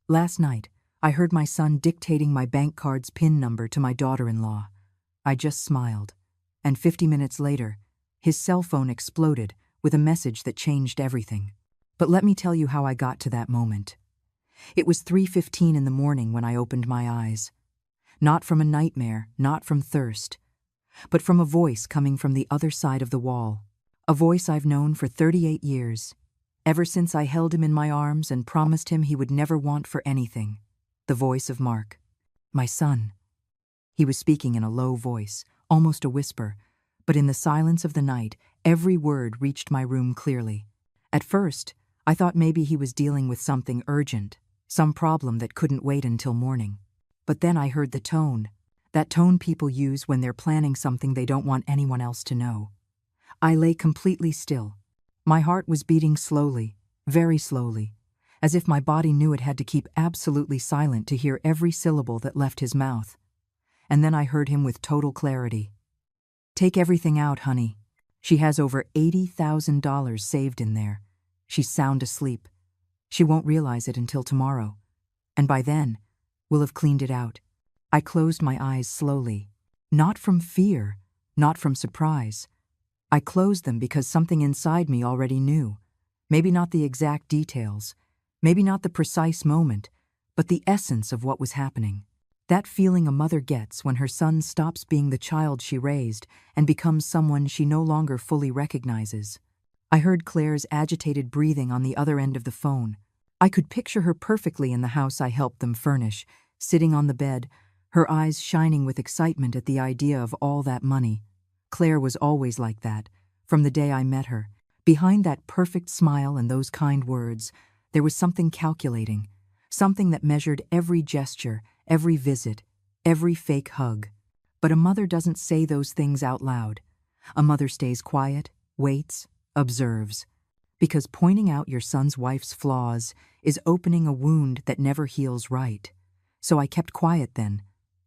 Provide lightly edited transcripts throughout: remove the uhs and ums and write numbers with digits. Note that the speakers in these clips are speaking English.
Last night, I heard my son dictating my bank card's PIN number to my daughter-in-law. I just smiled. And 50 minutes later, his cell phone exploded with a message that changed everything. But let me tell you how I got to that moment. It was 3:15 in the morning when I opened my eyes. Not from a nightmare, not from thirst, but from a voice coming from the other side of the wall. A voice I've known for 38 years, ever since I held him in my arms and promised him he would never want for anything. The voice of Mark. My son. He was speaking in a low voice, almost a whisper, but in the silence of the night, every word reached my room clearly. At first, I thought maybe he was dealing with something urgent, some problem that couldn't wait until morning. But then I heard the tone, that tone people use when they're planning something they don't want anyone else to know. I lay completely still. My heart was beating slowly, very slowly, as if my body knew it had to keep absolutely silent to hear every syllable that left his mouth. And then I heard him with total clarity. "Take everything out, honey. She has over $80,000 saved in there. She's sound asleep. She won't realize it until tomorrow. And by then, we'll have cleaned it out." I closed my eyes slowly. Not from fear, not from surprise. I closed them because something inside me already knew. Maybe not the exact details, maybe not the precise moment, but the essence of what was happening. That feeling a mother gets when her son stops being the child she raised and becomes someone she no longer fully recognizes. I heard Claire's agitated breathing on the other end of the phone. I could picture her perfectly in the house I helped them furnish, sitting on the bed, her eyes shining with excitement at the idea of all that money. Claire was always like that, from the day I met her. Behind that perfect smile and those kind words, there was something calculating, something that measured every gesture, every visit, every fake hug. But a mother doesn't say those things out loud. A mother stays quiet, waits, observes. Because pointing out your son's wife's flaws is opening a wound that never heals right. So I kept quiet then,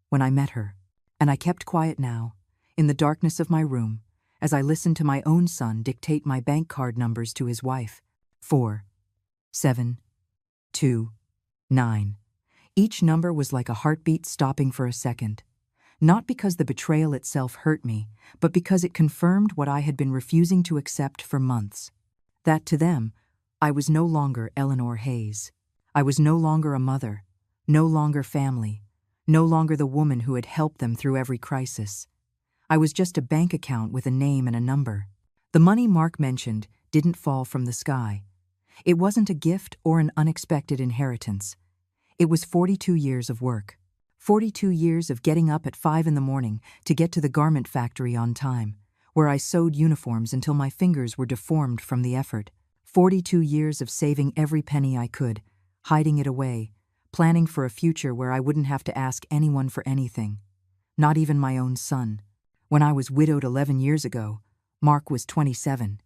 when I met her. And I kept quiet now, in the darkness of my room, as I listened to my own son dictate my bank card numbers to his wife. 4, 7, 2, 9. Each number was like a heartbeat stopping for a second. Not because the betrayal itself hurt me, but because it confirmed what I had been refusing to accept for months. That to them, I was no longer Eleanor Hayes. I was no longer a mother, no longer family, no longer the woman who had helped them through every crisis. I was just a bank account with a name and a number. The money Mark mentioned didn't fall from the sky. It wasn't a gift or an unexpected inheritance. It was 42 years of work. 42 years of getting up at 5 in the morning to get to the garment factory on time, where I sewed uniforms until my fingers were deformed from the effort. 42 years of saving every penny I could, hiding it away, planning for a future where I wouldn't have to ask anyone for anything, not even my own son. When I was widowed 11 years ago, Mark was 27.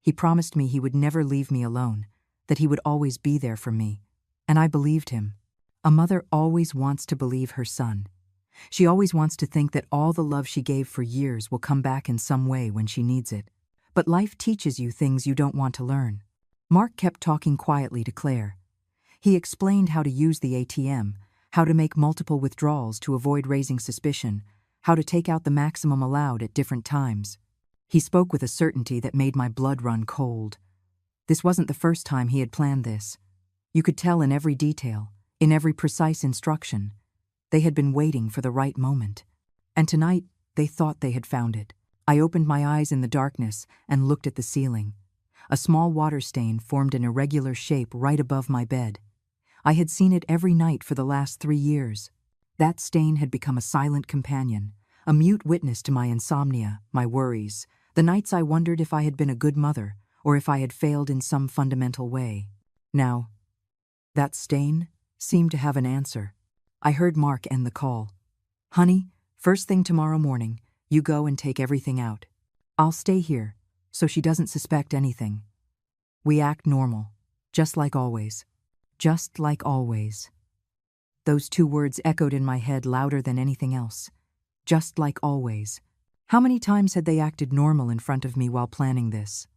He promised me he would never leave me alone, that he would always be there for me, and I believed him. A mother always wants to believe her son. She always wants to think that all the love she gave for years will come back in some way when she needs it. But life teaches you things you don't want to learn. Mark kept talking quietly to Claire. He explained how to use the ATM, how to make multiple withdrawals to avoid raising suspicion, how to take out the maximum allowed at different times. He spoke with a certainty that made my blood run cold. This wasn't the first time he had planned this. You could tell in every detail, in every precise instruction. They had been waiting for the right moment. And tonight, they thought they had found it. I opened my eyes in the darkness and looked at the ceiling. A small water stain formed an irregular shape right above my bed. I had seen it every night for the last 3 years. That stain had become a silent companion, a mute witness to my insomnia, my worries, the nights I wondered if I had been a good mother or if I had failed in some fundamental way. Now, that stain seemed to have an answer. I heard Mark end the call. "Honey, first thing tomorrow morning, you go and take everything out. I'll stay here, so she doesn't suspect anything. We act normal, just like always. Just like always." Those 2 words echoed in my head louder than anything else. Just like always. How many times had they acted normal in front of me while planning this?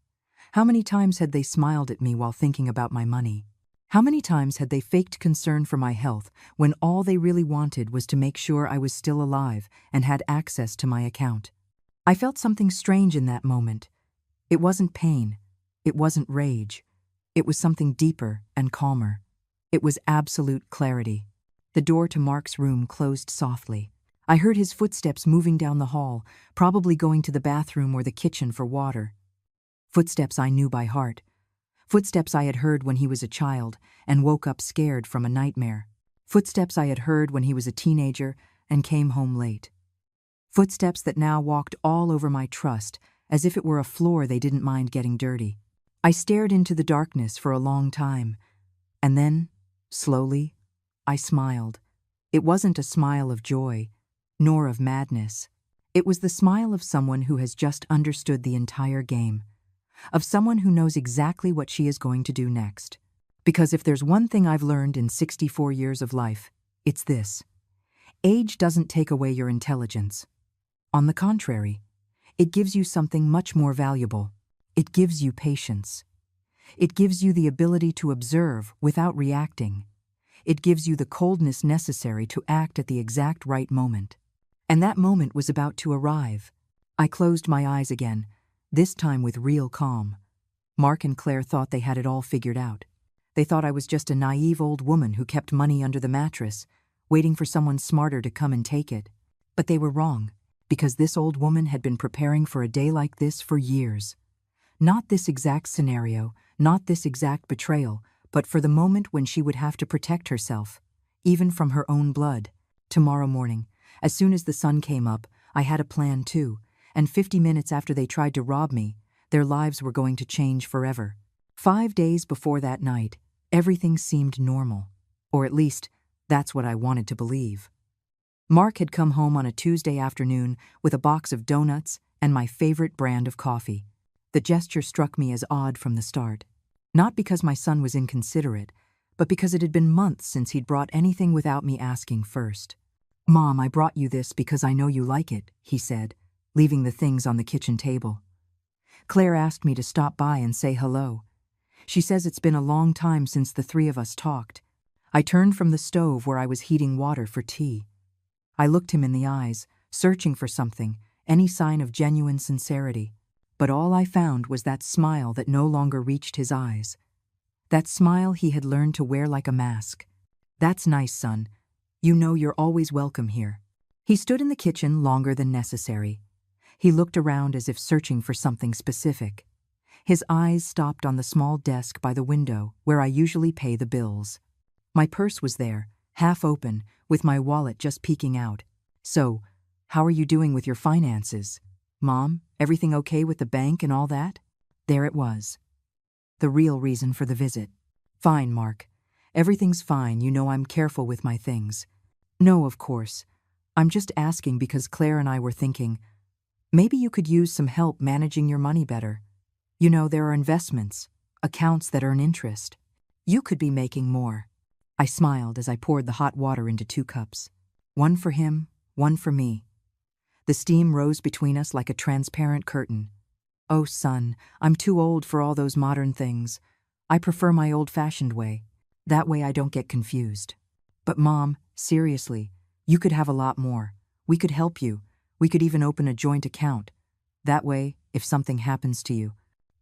How many times had they smiled at me while thinking about my money? How many times had they faked concern for my health when all they really wanted was to make sure I was still alive and had access to my account? I felt something strange in that moment. It wasn't pain. It wasn't rage. It was something deeper and calmer. It was absolute clarity. The door to Mark's room closed softly. I heard his footsteps moving down the hall, probably going to the bathroom or the kitchen for water. Footsteps I knew by heart. Footsteps I had heard when he was a child and woke up scared from a nightmare. Footsteps I had heard when he was a teenager and came home late. Footsteps that now walked all over my trust, as if it were a floor they didn't mind getting dirty. I stared into the darkness for a long time, and then, slowly, I smiled. It wasn't a smile of joy, nor of madness. It was the smile of someone who has just understood the entire game, of someone who knows exactly what she is going to do next. Because if there's one thing I've learned in 64 years of life, it's this. Age doesn't take away your intelligence. On the contrary, it gives you something much more valuable. It gives you patience. It gives you the ability to observe without reacting. It gives you the coldness necessary to act at the exact right moment. And that moment was about to arrive. I closed my eyes again, this time with real calm. Mark and Claire thought they had it all figured out. They thought I was just a naive old woman who kept money under the mattress, waiting for someone smarter to come and take it. But they were wrong, because this old woman had been preparing for a day like this for years. Not this exact scenario, not this exact betrayal, but for the moment when she would have to protect herself, even from her own blood. Tomorrow morning, as soon as the sun came up, I had a plan too, and 50 minutes after they tried to rob me, their lives were going to change forever. 5 days before that night, everything seemed normal, or at least, that's what I wanted to believe. Mark had come home on a Tuesday afternoon with a box of donuts and my favorite brand of coffee. The gesture struck me as odd from the start. Not because my son was inconsiderate, but because it had been months since he'd brought anything without me asking first. "Mom, I brought you this because I know you like it," he said, leaving the things on the kitchen table. "Claire asked me to stop by and say hello. She says it's been a long time since the three of us talked." I turned from the stove where I was heating water for tea. I looked him in the eyes, searching for something, any sign of genuine sincerity. But all I found was that smile that no longer reached his eyes. That smile he had learned to wear like a mask. "That's nice, son. You know you're always welcome here." He stood in the kitchen longer than necessary. He looked around as if searching for something specific. His eyes stopped on the small desk by the window where I usually pay the bills. My purse was there, half open, with my wallet just peeking out. "So, how are you doing with your finances? Mom, everything okay with the bank and all that?" There it was. The real reason for the visit. "Fine, Mark. Everything's fine. You know I'm careful with my things." "No, of course. I'm just asking because Claire and I were thinking, maybe you could use some help managing your money better. You know, there are investments, accounts that earn interest. You could be making more." I smiled as I poured the hot water into 2 cups. One for him, one for me. The steam rose between us like a transparent curtain. "Oh, son, I'm too old for all those modern things. I prefer my old-fashioned way. That way I don't get confused." "But Mom, seriously, you could have a lot more. We could help you. We could even open a joint account. That way, if something happens to you."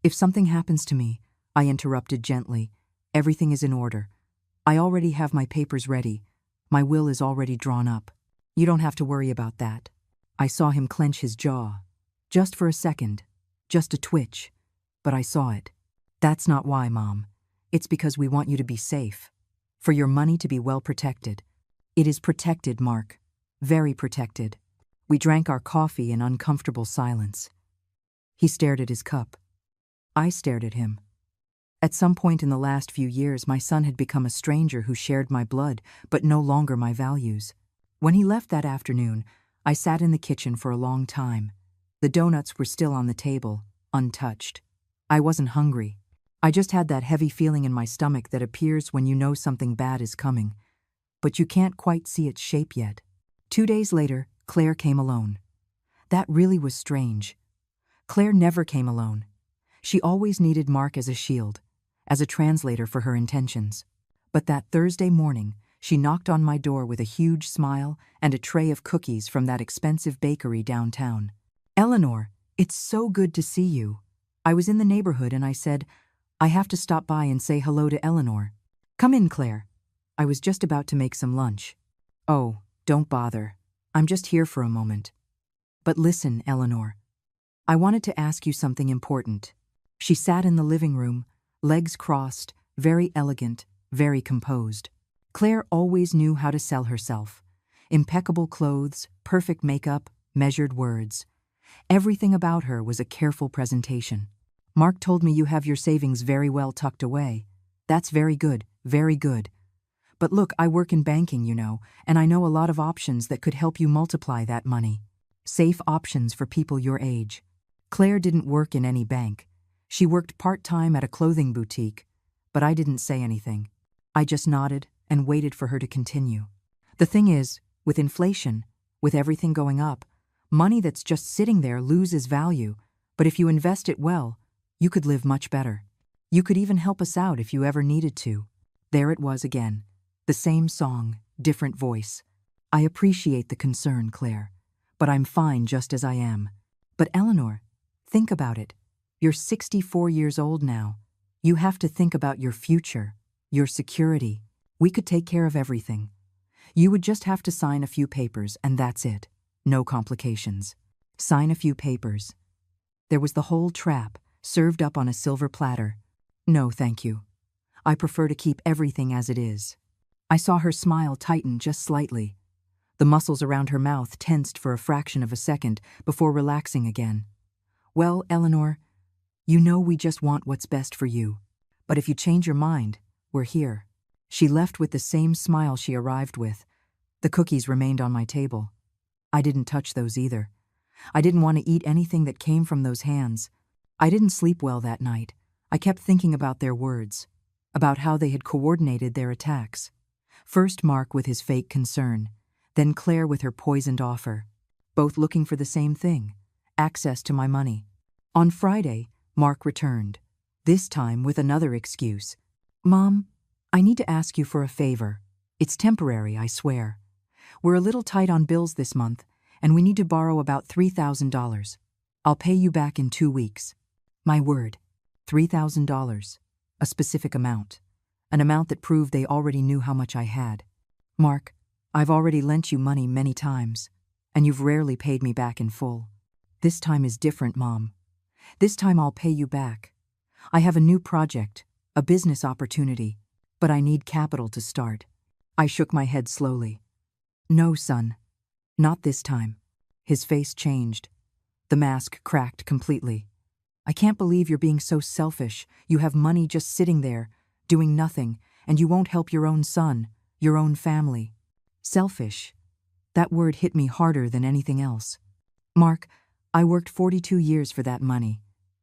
"If something happens to me," I interrupted gently, "everything is in order. I already have my papers ready. My will is already drawn up. You don't have to worry about that." I saw him clench his jaw. Just for a second. Just a twitch. But I saw it. "That's not why, Mom. It's because we want you to be safe. For your money to be well protected." "It is protected, Mark. Very protected." We drank our coffee in uncomfortable silence. He stared at his cup. I stared at him. At some point in the last few years, my son had become a stranger who shared my blood, but no longer my values. When he left that afternoon, I sat in the kitchen for a long time. The donuts were still on the table, untouched. I wasn't hungry. I just had that heavy feeling in my stomach that appears when you know something bad is coming, but you can't quite see its shape yet. 2 days later, Claire came alone. That really was strange. Claire never came alone. She always needed Mark as a shield, as a translator for her intentions. But that Thursday morning, she knocked on my door with a huge smile and a tray of cookies from that expensive bakery downtown. "Eleanor, it's so good to see you." I was in the neighborhood and I said, "I have to stop by and say hello to Eleanor." "Come in, Claire." I was just about to make some lunch. "Oh, don't bother. I'm just here for a moment." "But listen, Eleanor. I wanted to ask you something important." She sat in the living room, legs crossed, very elegant, very composed. Claire always knew how to sell herself. Impeccable clothes, perfect makeup, measured words. Everything about her was a careful presentation. "Mark told me you have your savings very well tucked away." "That's very good, very good. But look, I work in banking, you know, and I know a lot of options that could help you multiply that money. Safe options for people your age." Claire didn't work in any bank. She worked part-time at a clothing boutique, but I didn't say anything. I just nodded and waited for her to continue. "The thing is, with inflation, with everything going up, money that's just sitting there loses value, but if you invest it well, you could live much better. You could even help us out if you ever needed to." There it was again. The same song, different voice. "I appreciate the concern, Claire, but I'm fine just as I am." "But Eleanor, think about it. You're 64 years old now. You have to think about your future, your security. We could take care of everything. You would just have to sign a few papers and that's it. No complications. Sign a few papers." There was the whole trap, served up on a silver platter. "No, thank you. I prefer to keep everything as it is." I saw her smile tighten just slightly. The muscles around her mouth tensed for a fraction of a second before relaxing again. "Well, Eleanor, you know we just want what's best for you. But if you change your mind, we're here." She left with the same smile she arrived with. The cookies remained on my table. I didn't touch those either. I didn't want to eat anything that came from those hands. I didn't sleep well that night. I kept thinking about their words, about how they had coordinated their attacks. First Mark with his fake concern, then Claire with her poisoned offer, both looking for the same thing, access to my money. On Friday, Mark returned, this time with another excuse. "Mom, I need to ask you for a favor. It's temporary, I swear. We're a little tight on bills this month, and we need to borrow about $3,000. I'll pay you back in 2 weeks." My word, $3,000, a specific amount. An amount that proved they already knew how much I had. "Mark, I've already lent you money many times, and you've rarely paid me back in full. This time is different, Mom. This time I'll pay you back. I have a new project, a business opportunity, but I need capital to start." I shook my head slowly. "No, son, not this time." His face changed. The mask cracked completely. "I can't believe you're being so selfish. You have money just sitting there, doing nothing, and you won't help your own son, your own family." Selfish. That word hit me harder than anything else. "Mark, I worked 42 years for that money.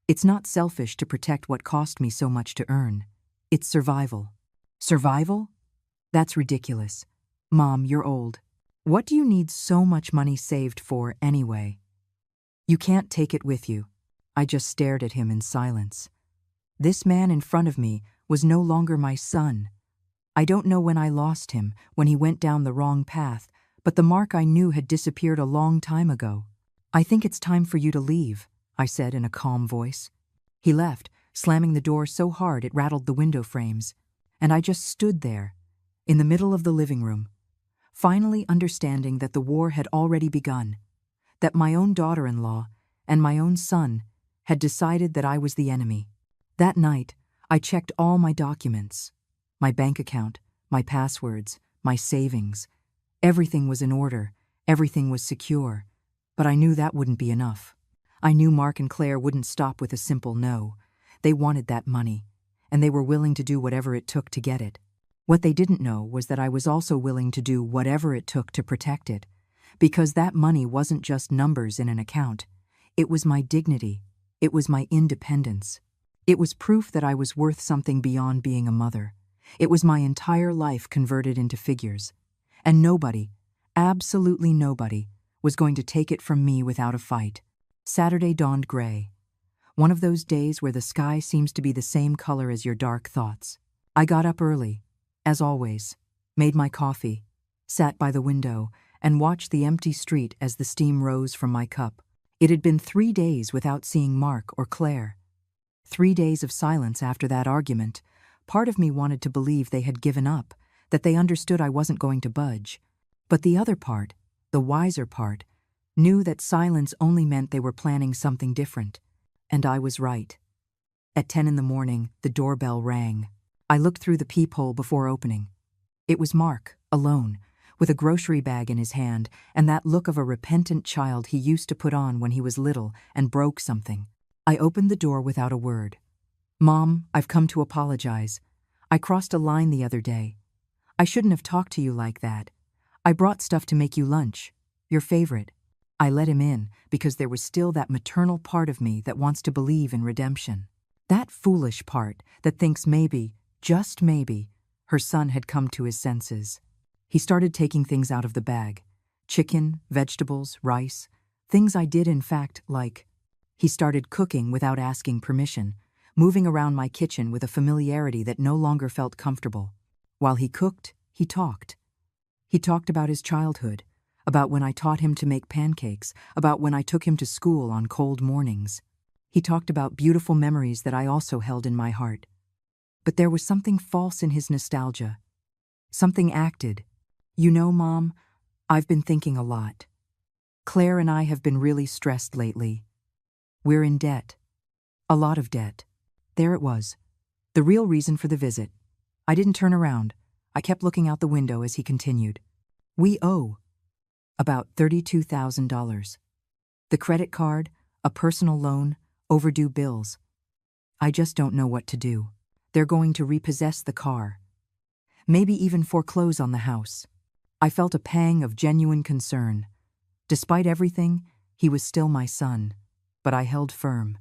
It's not selfish to protect what cost me so much to earn. It's survival." "Survival? That's ridiculous. Mom, you're old. What do you need so much money saved for anyway? You can't take it with you." I just stared at him in silence. This man in front of me was no longer my son. I don't know when I lost him, when he went down the wrong path, but the Mark I knew had disappeared a long time ago. "I think it's time for you to leave," I said in a calm voice. He left, slamming the door so hard it rattled the window frames, and I just stood there, in the middle of the living room, finally understanding that the war had already begun, that my own daughter-in-law and my own son had decided that I was the enemy. That night, I checked all my documents, my bank account, my passwords, my savings. Everything was in order, everything was secure, but I knew that wouldn't be enough. I knew Mark and Claire wouldn't stop with a simple no. They wanted that money, and they were willing to do whatever it took to get it. What they didn't know was that I was also willing to do whatever it took to protect it, because that money wasn't just numbers in an account. It was my dignity. It was my independence. It was proof that I was worth something beyond being a mother. It was my entire life converted into figures. And nobody, absolutely nobody, was going to take it from me without a fight. Saturday dawned gray. One of those days where the sky seems to be the same color as your dark thoughts. I got up early. as always, made my coffee, sat by the window, and watched the empty street as the steam rose from my cup. It had been 3 days without seeing Mark or Claire. 3 days of silence after that argument. Part of me wanted to believe they had given up, that they understood I wasn't going to budge. But the other part, the wiser part, knew that silence only meant they were planning something different. And I was right. At 10 in the morning, the doorbell rang. I looked through the peephole before opening. It was Mark, alone, with a grocery bag in his hand and that look of a repentant child he used to put on when he was little and broke something. I opened the door without a word. "Mom, I've come to apologize. I crossed a line the other day. I shouldn't have talked to you like that. I brought stuff to make you lunch, your favorite." I let him in because there was still that maternal part of me that wants to believe in redemption. That foolish part that thinks maybe, just maybe, her son had come to his senses. He started taking things out of the bag. Chicken, vegetables, rice, things I did in fact like. He started cooking without asking permission, moving around my kitchen with a familiarity that no longer felt comfortable. While he cooked, he talked. He talked about his childhood, about when I taught him to make pancakes, about when I took him to school on cold mornings. He talked about beautiful memories that I also held in my heart. But there was something false in his nostalgia. Something acted. "You know, Mom, I've been thinking a lot. Claire and I have been really stressed lately. We're in debt. A lot of debt." There it was. The real reason for the visit. I didn't turn around. I kept looking out the window as he continued. "We owe about $32,000. The credit card, a personal loan, overdue bills. I just don't know what to do. They're going to repossess the car. Maybe even foreclose on the house." I felt a pang of genuine concern. Despite everything, he was still my son. But I held firm.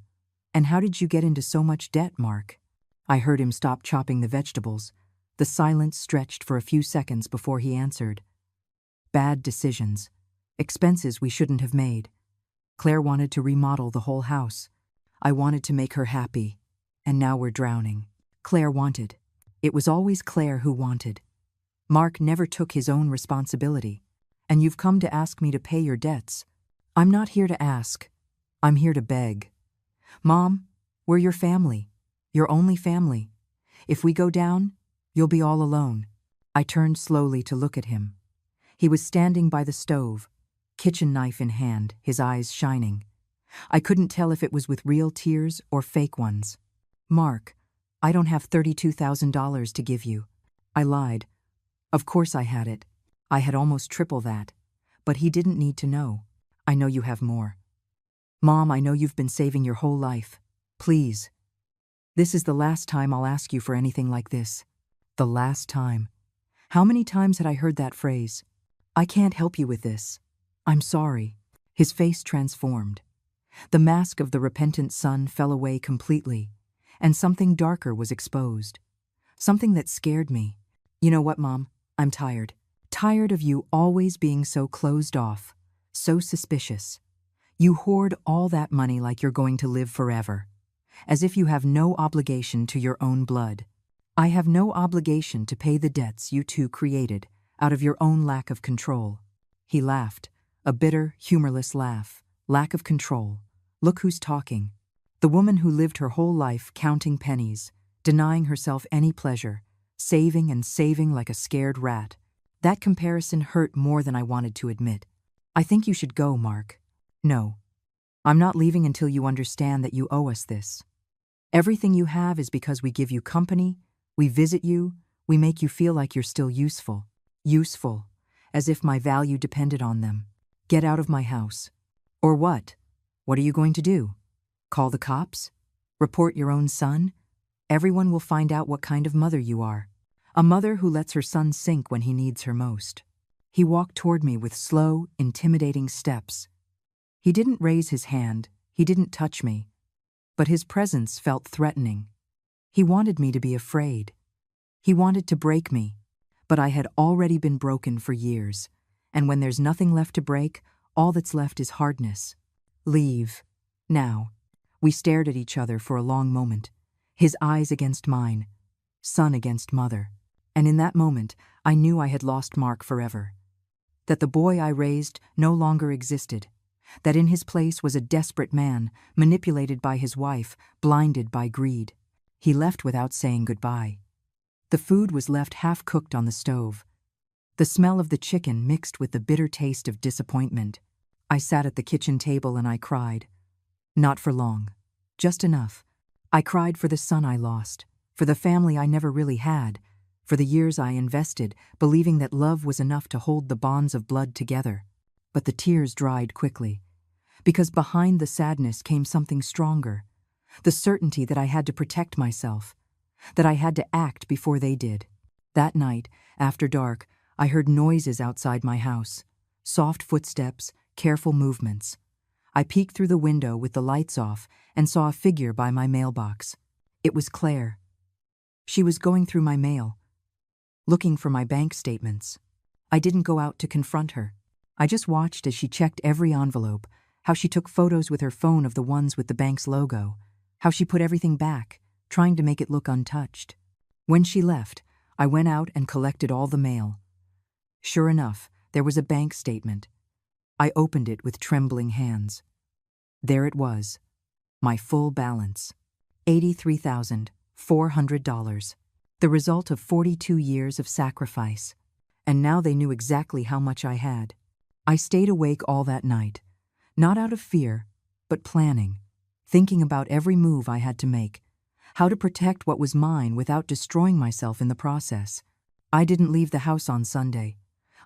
"And how did you get into so much debt, Mark?" I heard him stop chopping the vegetables. The silence stretched for a few seconds before he answered. "Bad decisions. Expenses we shouldn't have made. Claire wanted to remodel the whole house. I wanted to make her happy. And now we're drowning. Claire wanted. It was always Claire who wanted. Mark never took his own responsibility. And you've come to ask me to pay your debts. I'm not here to ask. I'm here to beg. Mom, we're your family. Your only family. If we go down, you'll be all alone." I turned slowly to look at him. He was standing by the stove, kitchen knife in hand, his eyes shining. I couldn't tell if it was with real tears or fake ones. "Mark, I don't have $32,000 to give you." I lied. Of course I had it. I had almost triple that. But he didn't need to know. "I know you have more. Mom, I know you've been saving your whole life. Please. This is the last time I'll ask you for anything like this. The last time." How many times had I heard that phrase? "I can't help you with this. I'm sorry." His face transformed. The mask of the repentant son fell away completely, and something darker was exposed. Something that scared me. "You know what, Mom? I'm tired. Tired of you always being so closed off, so suspicious. You hoard all that money like you're going to live forever, as if you have no obligation to your own blood. I have no obligation to pay the debts you two created out of your own lack of control." He laughed, a bitter, humorless laugh. Lack of control. Look who's talking. The woman who lived her whole life counting pennies, denying herself any pleasure, saving and saving like a scared rat. That comparison hurt more than I wanted to admit. "I think you should go, Mark." "No. I'm not leaving until you understand that you owe us this. Everything you have is because we give you company, we visit you, we make you feel like you're still useful. Useful, as if my value depended on them. Get out of my house." "Or what? What are you going to do? Call the cops? Report your own son? Everyone will find out what kind of mother you are. A mother who lets her son sink when he needs her most." He walked toward me with slow, intimidating steps. He didn't raise his hand, he didn't touch me, but his presence felt threatening. He wanted me to be afraid. He wanted to break me, but I had already been broken for years, and when there's nothing left to break, all that's left is hardness. "Leave. Now." We stared at each other for a long moment, his eyes against mine, son against mother. And in that moment, I knew I had lost Mark forever. That the boy I raised no longer existed. That in his place was a desperate man, manipulated by his wife, blinded by greed. He left without saying goodbye. The food was left half-cooked on the stove. The smell of the chicken mixed with the bitter taste of disappointment. I sat at the kitchen table and I cried. Not for long. Just enough. I cried for the son I lost, for the family I never really had, for the years I invested, believing that love was enough to hold the bonds of blood together. But the tears dried quickly, because behind the sadness came something stronger, the certainty that I had to protect myself, that I had to act before they did. That night, after dark, I heard noises outside my house, soft footsteps, careful movements. I peeked through the window with the lights off and saw a figure by my mailbox. It was Claire. She was going through my mail, looking for my bank statements. I didn't go out to confront her. I just watched as she checked every envelope, how she took photos with her phone of the ones with the bank's logo, how she put everything back, trying to make it look untouched. When she left, I went out and collected all the mail. Sure enough, there was a bank statement. I opened it with trembling hands. There it was, my full balance, $83,400, the result of 42 years of sacrifice. And now they knew exactly how much I had. I stayed awake all that night, not out of fear, but planning, thinking about every move I had to make, how to protect what was mine without destroying myself in the process. I didn't leave the house on Sunday.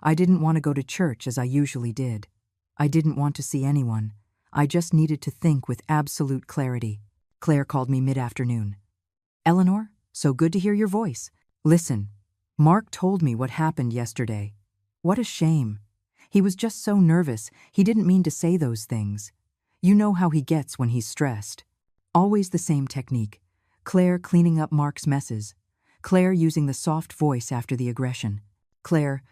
I didn't want to go to church as I usually did. I didn't want to see anyone. I just needed to think with absolute clarity. Claire called me mid-afternoon. "Eleanor, so good to hear your voice. Listen, Mark told me what happened yesterday. What a shame. He was just so nervous, he didn't mean to say those things. You know how he gets when he's stressed. Always the same technique. Claire cleaning up Mark's messes. Claire using the soft voice after the aggression. Claire,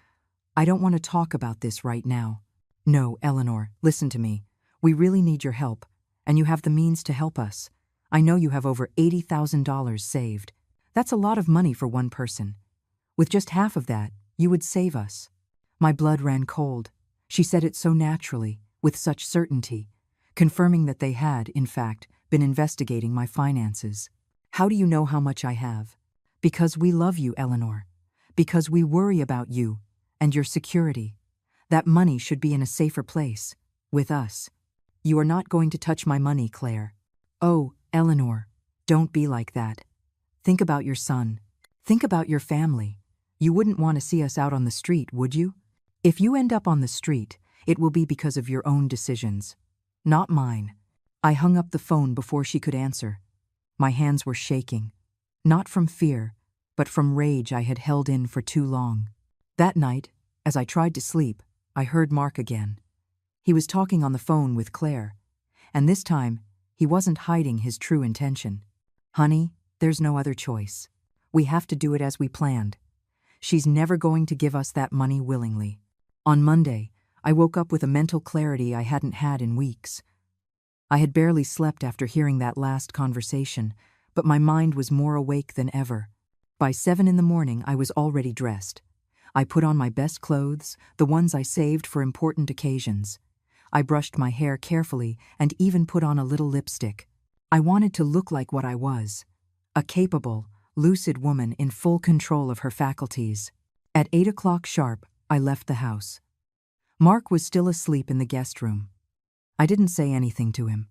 I don't want to talk about this right now. No, Eleanor, listen to me. We really need your help, and you have the means to help us. I know you have over $80,000 saved. That's a lot of money for one person. With just half of that, you would save us." My blood ran cold. She said it so naturally, with such certainty, confirming that they had, in fact, been investigating my finances. "How do you know how much I have?" "Because we love you, Eleanor. Because we worry about you and your security. That money should be in a safer place, with us. You are not going to touch my money, Claire." "Oh, Eleanor, don't be like that. Think about your son. Think about your family. You wouldn't want to see us out on the street, would you? If you end up on the street, it will be because of your own decisions, not mine." I hung up the phone before she could answer. My hands were shaking, not from fear, but from rage I had held in for too long. That night, as I tried to sleep, I heard Mark again. He was talking on the phone with Claire, and this time, he wasn't hiding his true intention. "Honey, there's no other choice. We have to do it as we planned. She's never going to give us that money willingly." On Monday, I woke up with a mental clarity I hadn't had in weeks. I had barely slept after hearing that last conversation, but my mind was more awake than ever. By 7 in the morning, I was already dressed. I put on my best clothes, the ones I saved for important occasions. I brushed my hair carefully and even put on a little lipstick. I wanted to look like what I was, a capable, lucid woman in full control of her faculties. At 8 o'clock sharp, I left the house. Mark was still asleep in the guest room. I didn't say anything to him.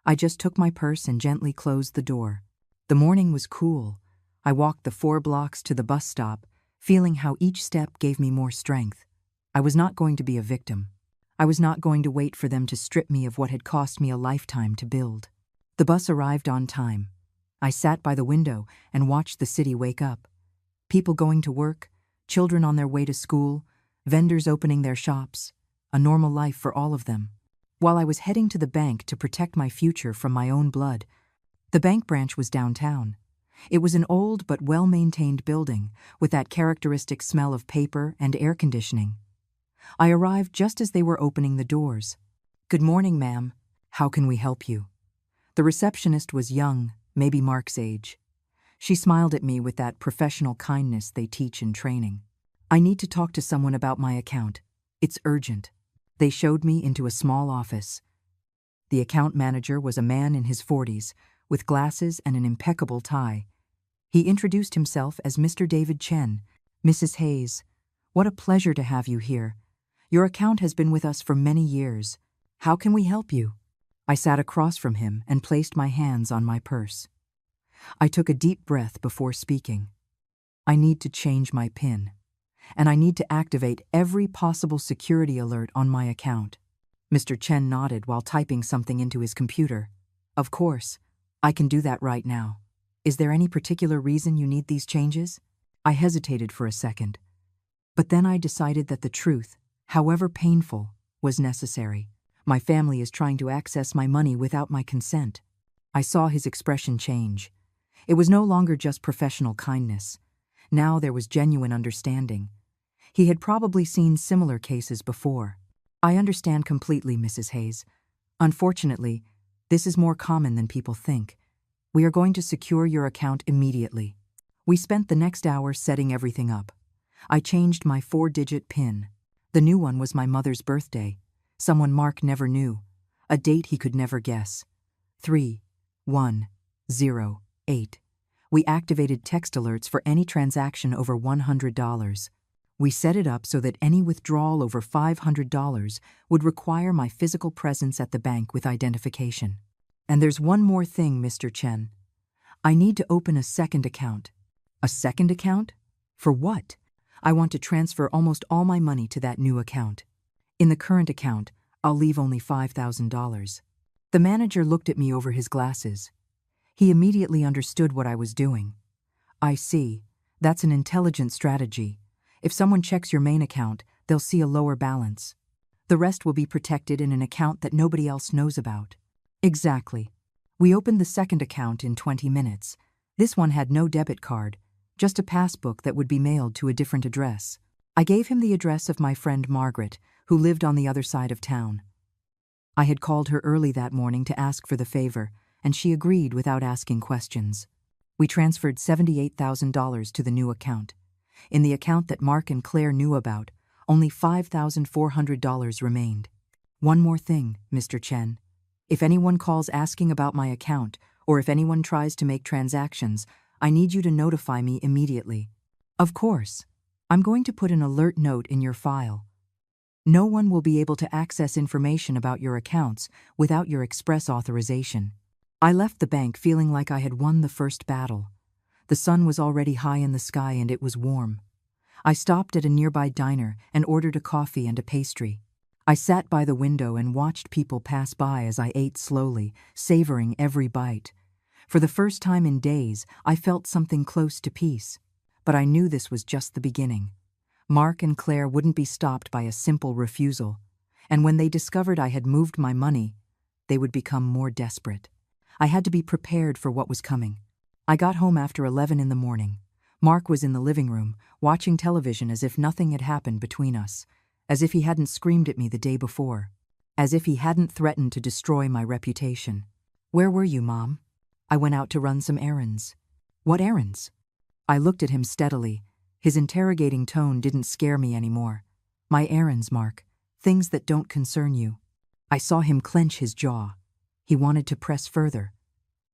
I just took my purse and gently closed the door. The morning was cool. I walked the 4 blocks to the bus stop, feeling how each step gave me more strength. I was not going to be a victim. I was not going to wait for them to strip me of what had cost me a lifetime to build. The bus arrived on time. I sat by the window and watched the city wake up. People going to work, children on their way to school, vendors opening their shops, a normal life for all of them. While I was heading to the bank to protect my future from my own blood, the bank branch was downtown. It was an old but well-maintained building with that characteristic smell of paper and air conditioning. I arrived just as they were opening the doors. "Good morning, ma'am. How can we help you?" The receptionist was young, maybe Mark's age. She smiled at me with that professional kindness they teach in training. I need to talk to someone about my account. It's urgent. They showed me into a small office. The account manager was a man in his 40s, with glasses and an impeccable tie. He introduced himself as Mr. David Chen. Mrs. Hayes, what a pleasure to have you here. Your account has been with us for many years. How can we help you? I sat across from him and placed my hands on my purse. I took a deep breath before speaking. I need to change my PIN, and I need to activate every possible security alert on my account. Mr. Chen nodded while typing something into his computer. Of course, I can do that right now. Is there any particular reason you need these changes? I hesitated for a second, but then I decided that the truth, however painful, was necessary. My family is trying to access my money without my consent. I saw his expression change. It was no longer just professional kindness. Now there was genuine understanding. He had probably seen similar cases before. I understand completely, Mrs. Hayes. Unfortunately, this is more common than people think. We are going to secure your account immediately. We spent the next hour setting everything up. I changed my 4-digit PIN. The new one was my mother's birthday, someone Mark never knew, a date he could never guess. 3108. We activated text alerts for any transaction over $100. We set it up so that any withdrawal over $500 would require my physical presence at the bank with identification. And there's one more thing, Mr. Chen. I need to open a second account. A second account? For what? I want to transfer almost all my money to that new account. In the current account, I'll leave only $5,000. The manager looked at me over his glasses. He immediately understood what I was doing. I see. That's an intelligent strategy. If someone checks your main account, they'll see a lower balance. The rest will be protected in an account that nobody else knows about. Exactly. We opened the second account in 20 minutes. This one had no debit card, just a passbook that would be mailed to a different address. I gave him the address of my friend Margaret, who lived on the other side of town. I had called her early that morning to ask for the favor, and she agreed without asking questions. We transferred $78,000 to the new account. In the account that Mark and Claire knew about, only $5,400 remained. One more thing, Mr. Chen. If anyone calls asking about my account, or if anyone tries to make transactions, I need you to notify me immediately. Of course. I'm going to put an alert note in your file. No one will be able to access information about your accounts without your express authorization. I left the bank feeling like I had won the first battle. The sun was already high in the sky and it was warm. I stopped at a nearby diner and ordered a coffee and a pastry. I sat by the window and watched people pass by as I ate slowly, savoring every bite. For the first time in days, I felt something close to peace. But I knew this was just the beginning. Mark and Claire wouldn't be stopped by a simple refusal. And when they discovered I had moved my money, they would become more desperate. I had to be prepared for what was coming. I got home after 11 in the morning. Mark was in the living room, watching television as if nothing had happened between us, as if he hadn't screamed at me the day before, as if he hadn't threatened to destroy my reputation. Where were you, Mom? I went out to run some errands. What errands? I looked at him steadily. His interrogating tone didn't scare me anymore. My errands, Mark. Things that don't concern you. I saw him clench his jaw. He wanted to press further.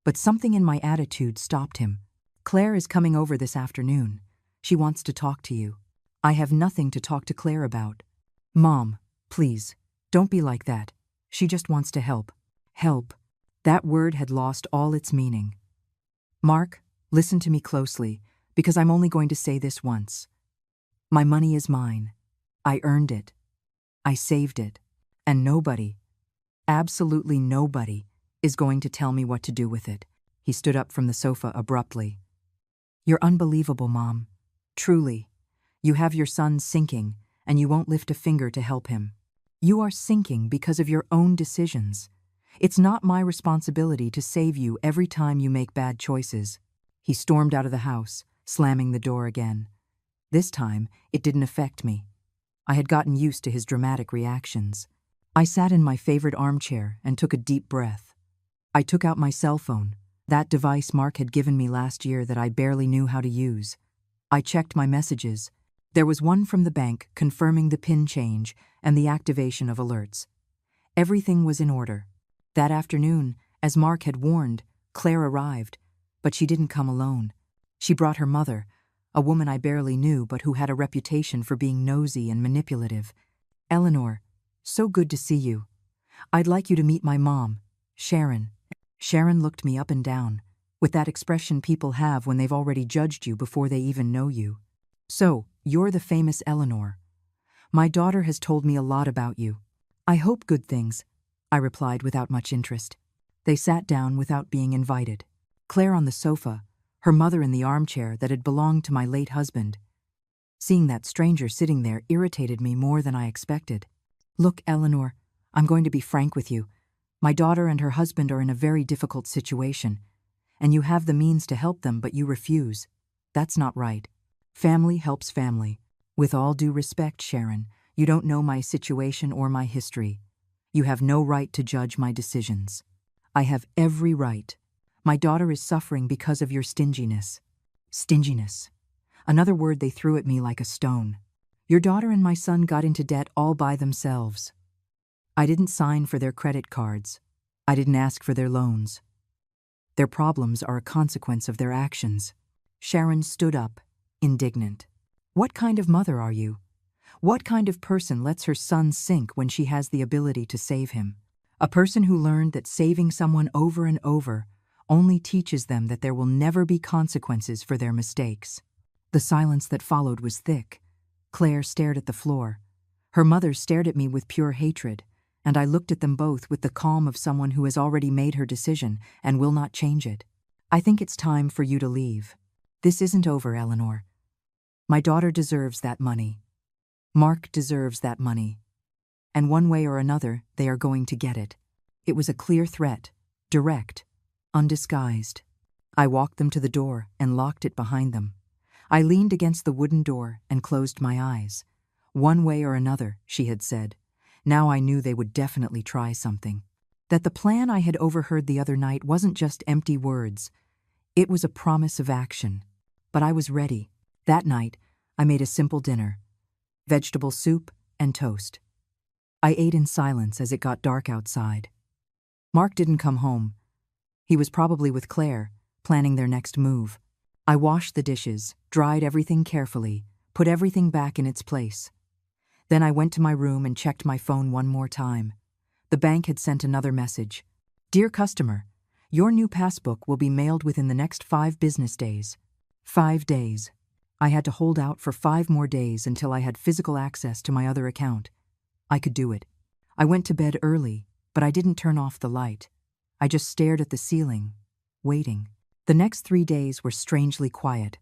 But something in my attitude stopped him. Claire is coming over this afternoon. She wants to talk to you. I have nothing to talk to Claire about. Mom, please, don't be like that. She just wants to help. Help. That word had lost all its meaning. Mark, listen to me closely, because I'm only going to say this once. My money is mine. I earned it. I saved it. And nobody, absolutely nobody, is going to tell me what to do with it. He stood up from the sofa abruptly. You're unbelievable, Mom. Truly. You have your son sinking, and you won't lift a finger to help him. You are sinking because of your own decisions. It's not my responsibility to save you every time you make bad choices. He stormed out of the house, slamming the door again. This time, it didn't affect me. I had gotten used to his dramatic reactions. I sat in my favorite armchair and took a deep breath. I took out my cell phone, That device Mark had given me last year that I barely knew how to use. I checked my messages. There was one from the bank confirming the PIN change and the activation of alerts. Everything was in order. That afternoon, as Mark had warned, Claire arrived, but she didn't come alone. She brought her mother, a woman I barely knew but who had a reputation for being nosy and manipulative. "Eleanor, so good to see you. I'd like you to meet my mom, Sharon." Sharon looked me up and down, with that expression people have when they've already judged you before they even know you. "So, you're the famous Eleanor. My daughter has told me a lot about you." "I hope good things," I replied without much interest. They sat down without being invited. Claire on the sofa, her mother in the armchair that had belonged to my late husband. Seeing that stranger sitting there irritated me more than I expected. "Look, Eleanor, I'm going to be frank with you. My daughter and her husband are in a very difficult situation, and you have the means to help them, but you refuse. That's not right. Family helps family. With all due respect, Sharon, you don't know my situation or my history. You have no right to judge my decisions. I have every right. My daughter is suffering because of your stinginess." Stinginess. Another word they threw at me like a stone. "Your daughter and my son got into debt all by themselves. I didn't sign for their credit cards. I didn't ask for their loans. Their problems are a consequence of their actions." Sharon stood up, indignant. "What kind of mother are you? What kind of person lets her son sink when she has the ability to save him? A person who learned that saving someone over and over only teaches them that there will never be consequences for their mistakes." The silence that followed was thick. Claire stared at the floor. Her mother stared at me with pure hatred, and I looked at them both with the calm of someone who has already made her decision and will not change it. "I think it's time for you to leave. This isn't over, Eleanor. My daughter deserves that money. Mark deserves that money. And one way or another, they are going to get it." It was a clear threat, direct, undisguised. I walked them to the door and locked it behind them. I leaned against the wooden door and closed my eyes. "One way or another," she had said. Now I knew they would definitely try something. That the plan I had overheard the other night wasn't just empty words. It was a promise of action. But I was ready. That night, I made a simple dinner: vegetable soup and toast. I ate in silence as it got dark outside. Mark didn't come home. He was probably with Claire, planning their next move. I washed the dishes, dried everything carefully, put everything back in its place. Then I went to my room and checked my phone one more time. The bank had sent another message. "Dear customer, your new passbook will be mailed within the next 5 business days." 5 days. I had to hold out for 5 more days until I had physical access to my other account. I could do it. I went to bed early, but I didn't turn off the light. I just stared at the ceiling, waiting. The next 3 days were strangely quiet.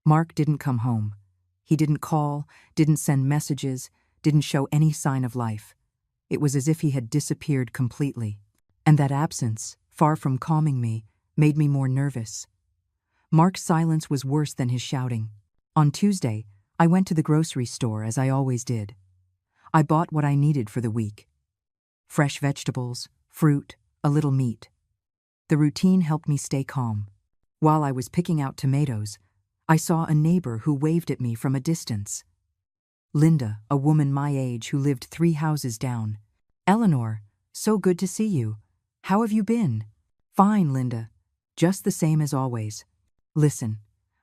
Mark didn't come home. He didn't call, didn't send messages, didn't show any sign of life. It was as if he had disappeared completely. And that absence, far from calming me, made me more nervous. Mark's silence was worse than his shouting. On Tuesday, I went to the grocery store as I always did. I bought what I needed for the week: fresh vegetables, fruit, a little meat. The routine helped me stay calm. While I was picking out tomatoes, I saw a neighbor who waved at me from a distance. Linda, a woman my age who lived 3 houses down. "Eleanor, so good to see you. How have you been?" "Fine, Linda. Just the same as always. Listen,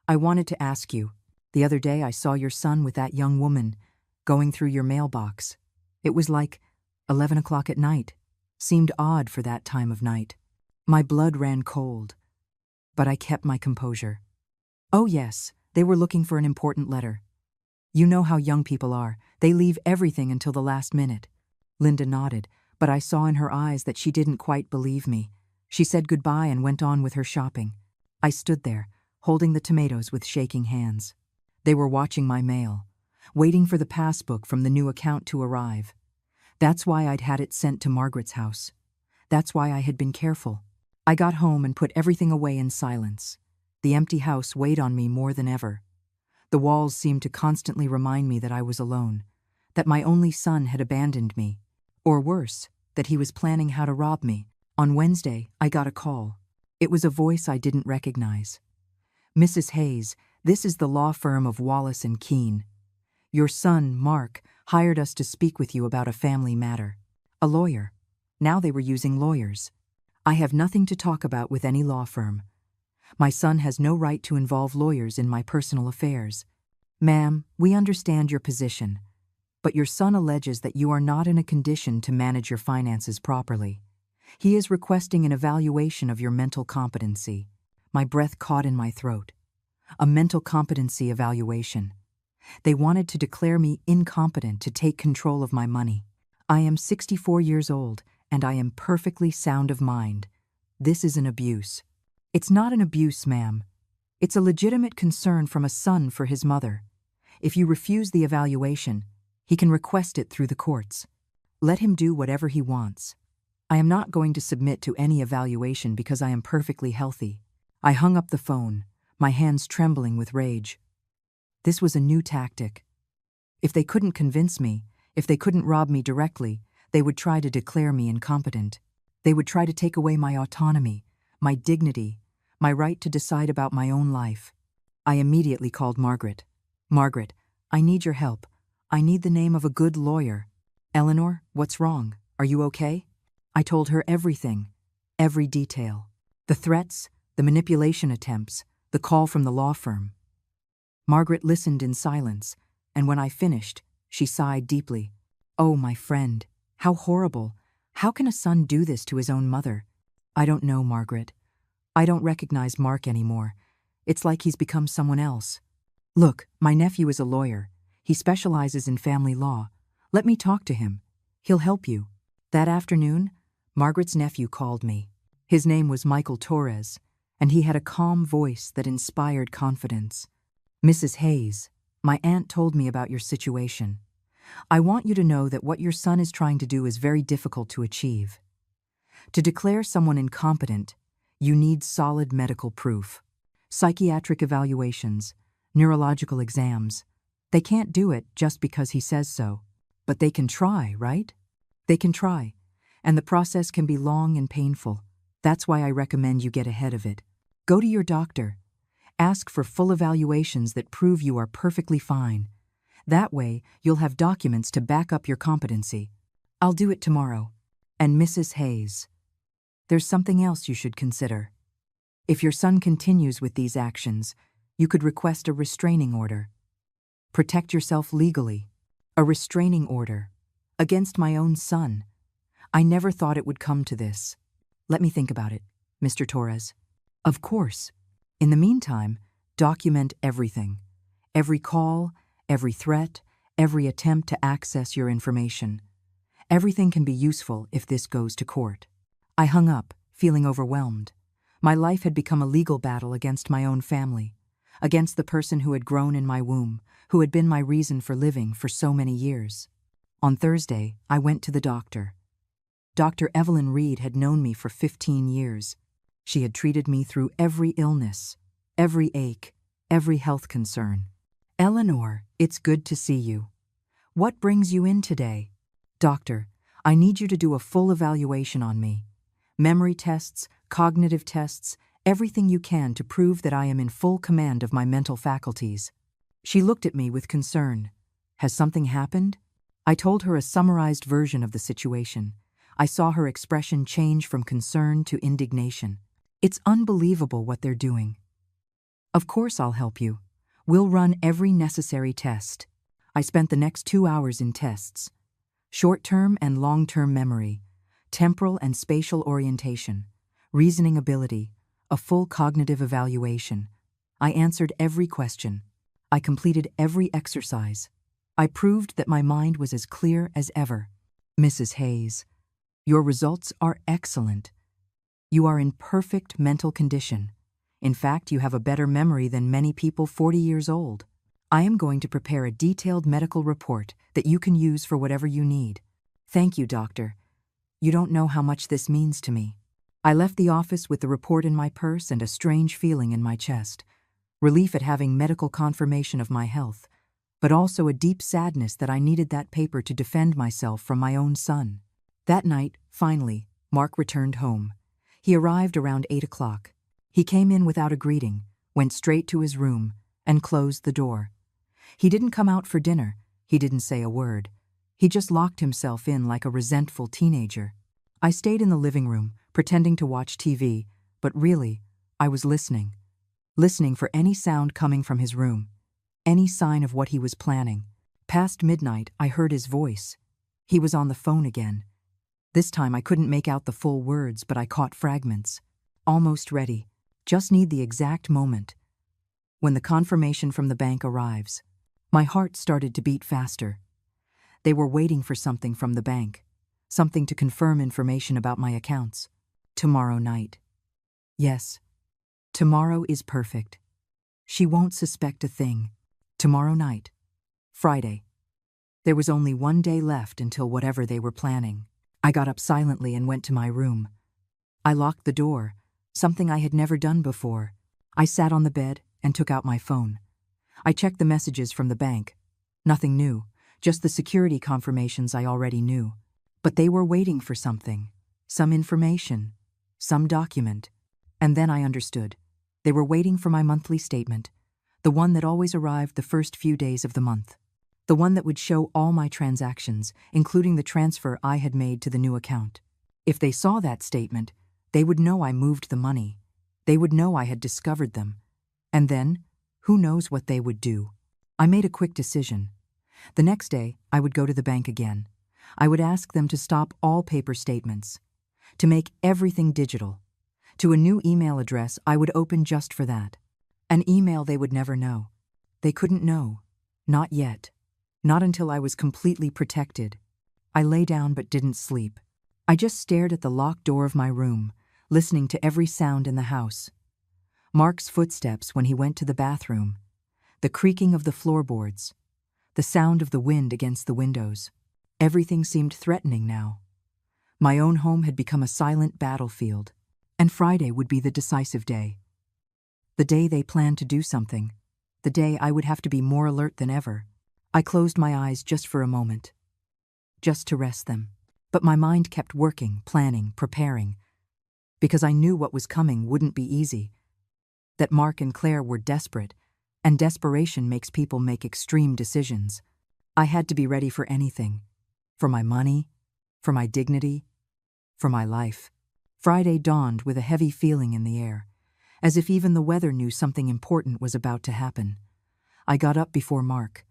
I wanted to ask you. The other day I saw your son with that young woman going through your mailbox. It was like 11 o'clock at night. Seemed odd for that time of night." My blood ran cold, but I kept my composure. "Oh yes, they were looking for an important letter. You know how young people are. They leave everything until the last minute." Linda nodded, but I saw in her eyes that she didn't quite believe me. She said goodbye and went on with her shopping. I stood there, holding the tomatoes with shaking hands. They were watching my mail, waiting for the passbook from the new account to arrive. That's why I'd had it sent to Margaret's house. That's why I had been careful. I got home and put everything away in silence. The empty house weighed on me more than ever. The walls seemed to constantly remind me that I was alone, that my only son had abandoned me, or worse, that he was planning how to rob me. On Wednesday, I got a call. It was a voice I didn't recognize. "Mrs. Hayes, this is the law firm of Wallace and Keene. Your son, Mark, hired us to speak with you about a family matter." A lawyer. Now they were using lawyers. "I have nothing to talk about with any law firm. My son has no right to involve lawyers in my personal affairs. Ma'am, we understand your position, but your son alleges that you are not in a condition to manage your finances properly. He is requesting an evaluation of your mental competency." My breath caught in my throat. A mental competency evaluation. They wanted to declare me incompetent to take control of my money. I am 64 years old, and I am perfectly sound of mind. This is an abuse. It's not an abuse, ma'am. It's a legitimate concern from a son for his mother. If you refuse the evaluation, he can request it through the courts. Let him do whatever he wants. I am not going to submit to any evaluation because I am perfectly healthy. I hung up the phone, my hands trembling with rage. This was a new tactic. If they couldn't convince me, if they couldn't rob me directly, they would try to declare me incompetent. They would try to take away my autonomy, my dignity, my right to decide about my own life. I immediately called Margaret. "Margaret, I need your help. I need the name of a good lawyer." "Eleanor, what's wrong? Are you okay?" I told her everything, every detail. The threats, the manipulation attempts, the call from the law firm. Margaret listened in silence, and when I finished, she sighed deeply. "Oh, my friend, how horrible. How can a son do this to his own mother?" "I don't know, Margaret. I don't recognize Mark anymore. It's like he's become someone else. Look, my nephew is a lawyer. He specializes in family law. Let me talk to him. He'll help you." That afternoon, Margaret's nephew called me. His name was Michael Torres, and he had a calm voice that inspired confidence. "Mrs. Hayes, my aunt told me about your situation. I want you to know that what your son is trying to do is very difficult to achieve. To declare someone incompetent, you need solid medical proof. Psychiatric evaluations, neurological exams. They can't do it just because he says so. But they can try, right? They can try, and the process can be long and painful. That's why I recommend you get ahead of it. Go to your doctor. Ask for full evaluations that prove you are perfectly fine. That way, you'll have documents to back up your competency. I'll do it tomorrow." And Mrs. Hayes, there's something else you should consider. If your son continues with these actions, you could request a restraining order. Protect yourself legally. A restraining order. Against my own son. I never thought it would come to this. Let me think about it, Mr. Torres. Of course. In the meantime, document everything. Every call, every threat, every attempt to access your information. Everything can be useful if this goes to court. I hung up, feeling overwhelmed. My life had become a legal battle against my own family, against the person who had grown in my womb, who had been my reason for living for so many years. On Thursday, I went to the doctor. Dr. Evelyn Reed had known me for 15 years. She had treated me through every illness, every ache, every health concern. "Eleanor, it's good to see you. What brings you in today?" "Doctor, I need you to do a full evaluation on me. Memory tests, cognitive tests, everything you can to prove that I am in full command of my mental faculties." She looked at me with concern. "Has something happened?" I told her a summarized version of the situation. I saw her expression change from concern to indignation. "It's unbelievable what they're doing." "Of course I'll help you. We'll run every necessary test." I spent the next 2 hours in tests. Short-term and long-term memory, temporal and spatial orientation, reasoning ability, a full cognitive evaluation. I answered every question. I completed every exercise. I proved that my mind was as clear as ever. "Mrs. Hayes, your results are excellent. You are in perfect mental condition. In fact, you have a better memory than many people 40 years old. I am going to prepare a detailed medical report that you can use for whatever you need." "Thank you, doctor. You don't know how much this means to me." I left the office with the report in my purse and a strange feeling in my chest. Relief at having medical confirmation of my health, but also a deep sadness that I needed that paper to defend myself from my own son. That night, finally, Mark returned home. He arrived around 8 o'clock. He came in without a greeting, went straight to his room, and closed the door. He didn't come out for dinner. He didn't say a word. He just locked himself in like a resentful teenager. I stayed in the living room, pretending to watch TV, but really, I was listening. Listening for any sound coming from his room, any sign of what he was planning. Past midnight, I heard his voice. He was on the phone again. This time I couldn't make out the full words, but I caught fragments. Almost ready. Just need the exact moment. When the confirmation from the bank arrives, my heart started to beat faster. They were waiting for something from the bank, something to confirm information about my accounts. Tomorrow night. Yes, tomorrow is perfect. She won't suspect a thing. Tomorrow night. Friday. There was only one day left until whatever they were planning. I got up silently and went to my room. I locked the door, something I had never done before. I sat on the bed and took out my phone. I checked the messages from the bank. Nothing new, just the security confirmations I already knew. But they were waiting for something, some information, some document. And then I understood. They were waiting for my monthly statement, the one that always arrived the first few days of the month. The one that would show all my transactions, including the transfer I had made to the new account. If they saw that statement, they would know I moved the money. They would know I had discovered them. And then, who knows what they would do. I made a quick decision. The next day, I would go to the bank again. I would ask them to stop all paper statements, to make everything digital, to a new email address I would open just for that. An email they would never know. They couldn't know. Not yet. Not until I was completely protected. I lay down but didn't sleep. I just stared at the locked door of my room, listening to every sound in the house. Mark's footsteps when he went to the bathroom, the creaking of the floorboards, the sound of the wind against the windows. Everything seemed threatening now. My own home had become a silent battlefield, and Friday would be the decisive day. The day they planned to do something, the day I would have to be more alert than ever. I closed my eyes just for a moment, just to rest them. But my mind kept working, planning, preparing, because I knew what was coming wouldn't be easy, that Mark and Claire were desperate, and desperation makes people make extreme decisions. I had to be ready for anything, for my money, for my dignity, for my life. Friday dawned with a heavy feeling in the air, as if even the weather knew something important was about to happen. I got up before Mark.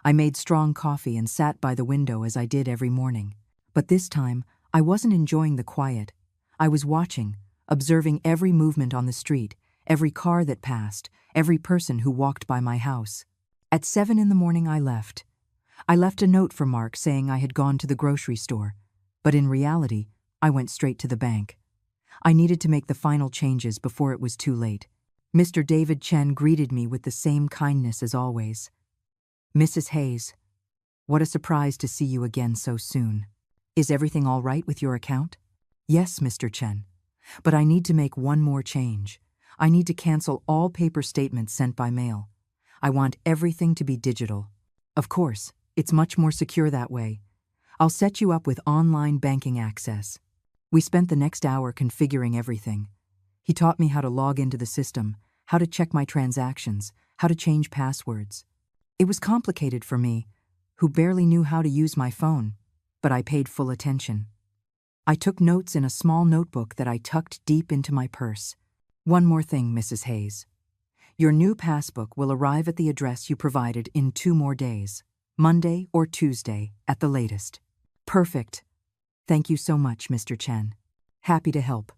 I made strong coffee and sat by the window as I did every morning. But this time, I wasn't enjoying the quiet. I was watching, observing every movement on the street, every car that passed, every person who walked by my house. At 7 in the morning I left. I left a note for Mark saying I had gone to the grocery store, but in reality, I went straight to the bank. I needed to make the final changes before it was too late. Mr. David Chen greeted me with the same kindness as always. Mrs. Hayes, what a surprise to see you again so soon. Is everything all right with your account? Yes, Mr. Chen. But I need to make one more change. I need to cancel all paper statements sent by mail. I want everything to be digital. Of course, it's much more secure that way. I'll set you up with online banking access. We spent the next hour configuring everything. He taught me how to log into the system, how to check my transactions, how to change passwords. It was complicated for me, who barely knew how to use my phone, but I paid full attention. I took notes in a small notebook that I tucked deep into my purse. One more thing, Mrs. Hayes. Your new passbook will arrive at the address you provided in 2 more days, Monday or Tuesday at the latest. Perfect. Thank you so much, Mr. Chen. Happy to help.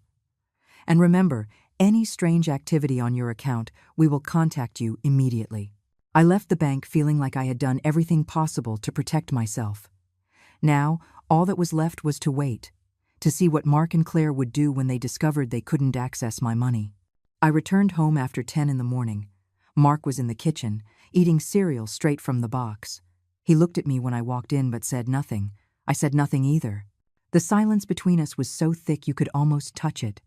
And remember, any strange activity on your account, we will contact you immediately. I left the bank feeling like I had done everything possible to protect myself. Now, all that was left was to wait, to see what Mark and Claire would do when they discovered they couldn't access my money. I returned home after 10 in the morning. Mark was in the kitchen, eating cereal straight from the box. He looked at me when I walked in but said nothing. I said nothing either. The silence between us was so thick you could almost touch it.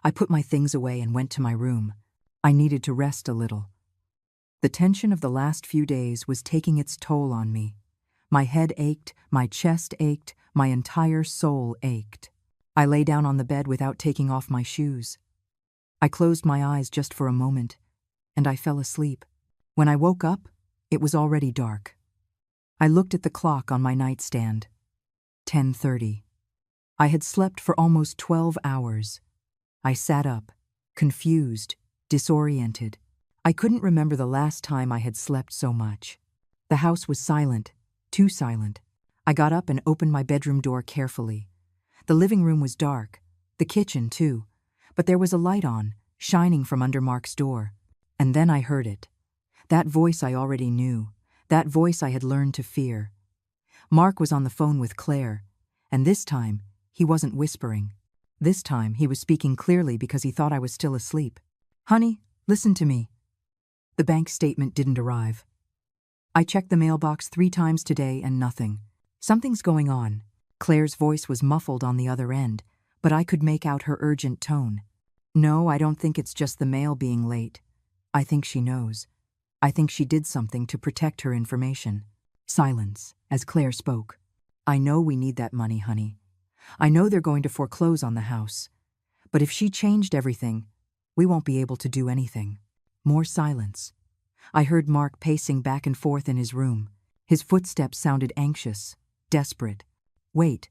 I put my things away and went to my room. I needed to rest a little. The tension of the last few days was taking its toll on me. My head ached, my chest ached, my entire soul ached. I lay down on the bed without taking off my shoes. I closed my eyes just for a moment, and I fell asleep. When I woke up, it was already dark. I looked at the clock on my nightstand. 10:30. I had slept for almost 12 hours. I sat up, confused, disoriented. I couldn't remember the last time I had slept so much. The house was silent, too silent. I got up and opened my bedroom door carefully. The living room was dark, the kitchen too, but there was a light on, shining from under Mark's door. And then I heard it. That voice I already knew, that voice I had learned to fear. Mark was on the phone with Claire, and this time, he wasn't whispering. This time, he was speaking clearly because he thought I was still asleep. "Honey, listen to me." The bank statement didn't arrive. I checked the mailbox 3 times today and nothing. Something's going on. Claire's voice was muffled on the other end, but I could make out her urgent tone. "No, I don't think it's just the mail being late. I think she knows. I think she did something to protect her information." Silence, as Claire spoke. "I know we need that money, honey. I know they're going to foreclose on the house. But if she changed everything, we won't be able to do anything." More silence. I heard Mark pacing back and forth in his room. His footsteps sounded anxious, desperate. Wait.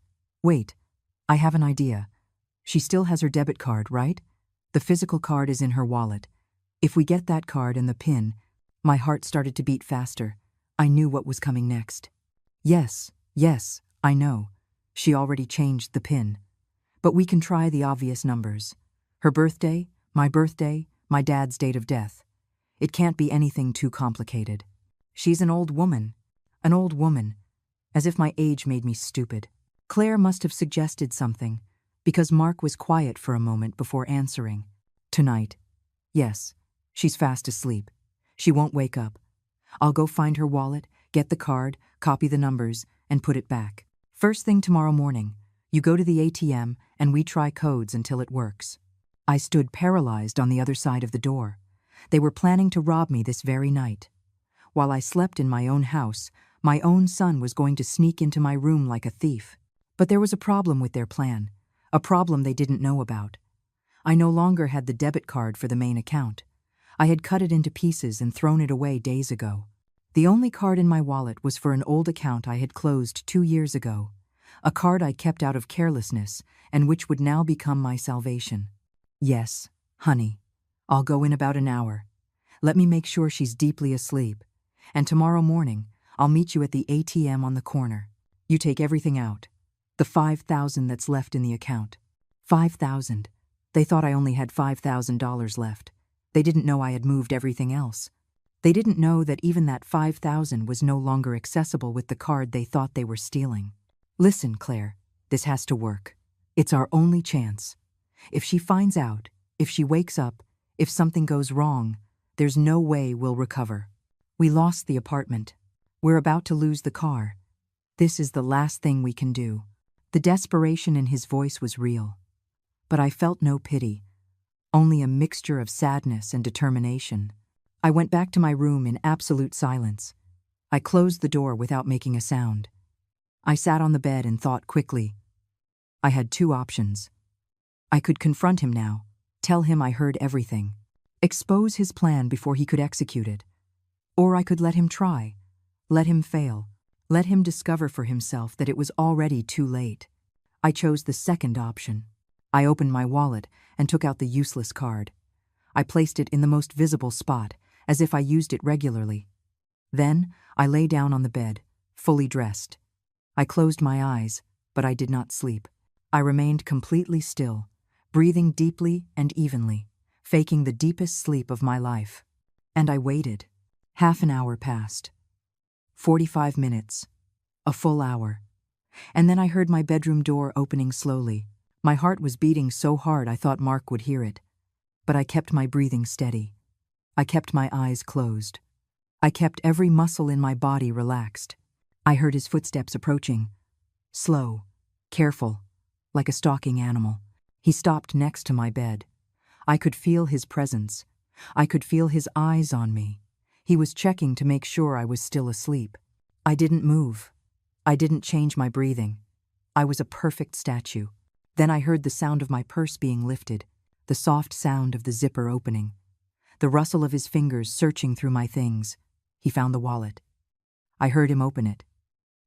I have an idea. She still has her debit card, right? The physical card is in her wallet. If we get that card and the PIN, my heart started to beat faster. I knew what was coming next. Yes, I know. She already changed the PIN. But we can try the obvious numbers. Her birthday, my dad's date of death. It can't be anything too complicated. She's an old woman, as if my age made me stupid. Claire must have suggested something, because Mark was quiet for a moment before answering. "Tonight. Yes, she's fast asleep. She won't wake up. I'll go find her wallet, get the card, copy the numbers, and put it back. First thing tomorrow morning, you go to the ATM and we try codes until it works." I stood paralyzed on the other side of the door. They were planning to rob me this very night. While I slept in my own house, my own son was going to sneak into my room like a thief. But there was a problem with their plan, a problem they didn't know about. I no longer had the debit card for the main account. I had cut it into pieces and thrown it away days ago. The only card in my wallet was for an old account I had closed 2 years ago, a card I kept out of carelessness and which would now become my salvation. "Yes, honey, I'll go in about an hour. Let me make sure she's deeply asleep. And tomorrow morning, I'll meet you at the ATM on the corner. You take everything out. The $5,000 that's left in the account." 5,000. They thought I only had $5,000 left. They didn't know I had moved everything else. They didn't know that even that 5,000 was no longer accessible with the card they thought they were stealing. "Listen, Claire, this has to work. It's our only chance. If she finds out, if she wakes up, if something goes wrong, there's no way we'll recover. We lost the apartment. We're about to lose the car. This is the last thing we can do." The desperation in his voice was real. But I felt no pity, only a mixture of sadness and determination. I went back to my room in absolute silence. I closed the door without making a sound. I sat on the bed and thought quickly. I had 2 options. I could confront him now, tell him I heard everything, expose his plan before he could execute it. Or I could let him try, let him fail, let him discover for himself that it was already too late. I chose the second option. I opened my wallet and took out the useless card. I placed it in the most visible spot, as if I used it regularly. Then I lay down on the bed, fully dressed. I closed my eyes, but I did not sleep. I remained completely still, breathing deeply and evenly, faking the deepest sleep of my life. And I waited. Half an hour passed. 45 minutes. A full hour. And then I heard my bedroom door opening slowly. My heart was beating so hard I thought Mark would hear it. But I kept my breathing steady. I kept my eyes closed. I kept every muscle in my body relaxed. I heard his footsteps approaching. Slow, careful, like a stalking animal. He stopped next to my bed. I could feel his presence. I could feel his eyes on me. He was checking to make sure I was still asleep. I didn't move. I didn't change my breathing. I was a perfect statue. Then I heard the sound of my purse being lifted, the soft sound of the zipper opening, the rustle of his fingers searching through my things. He found the wallet. I heard him open it,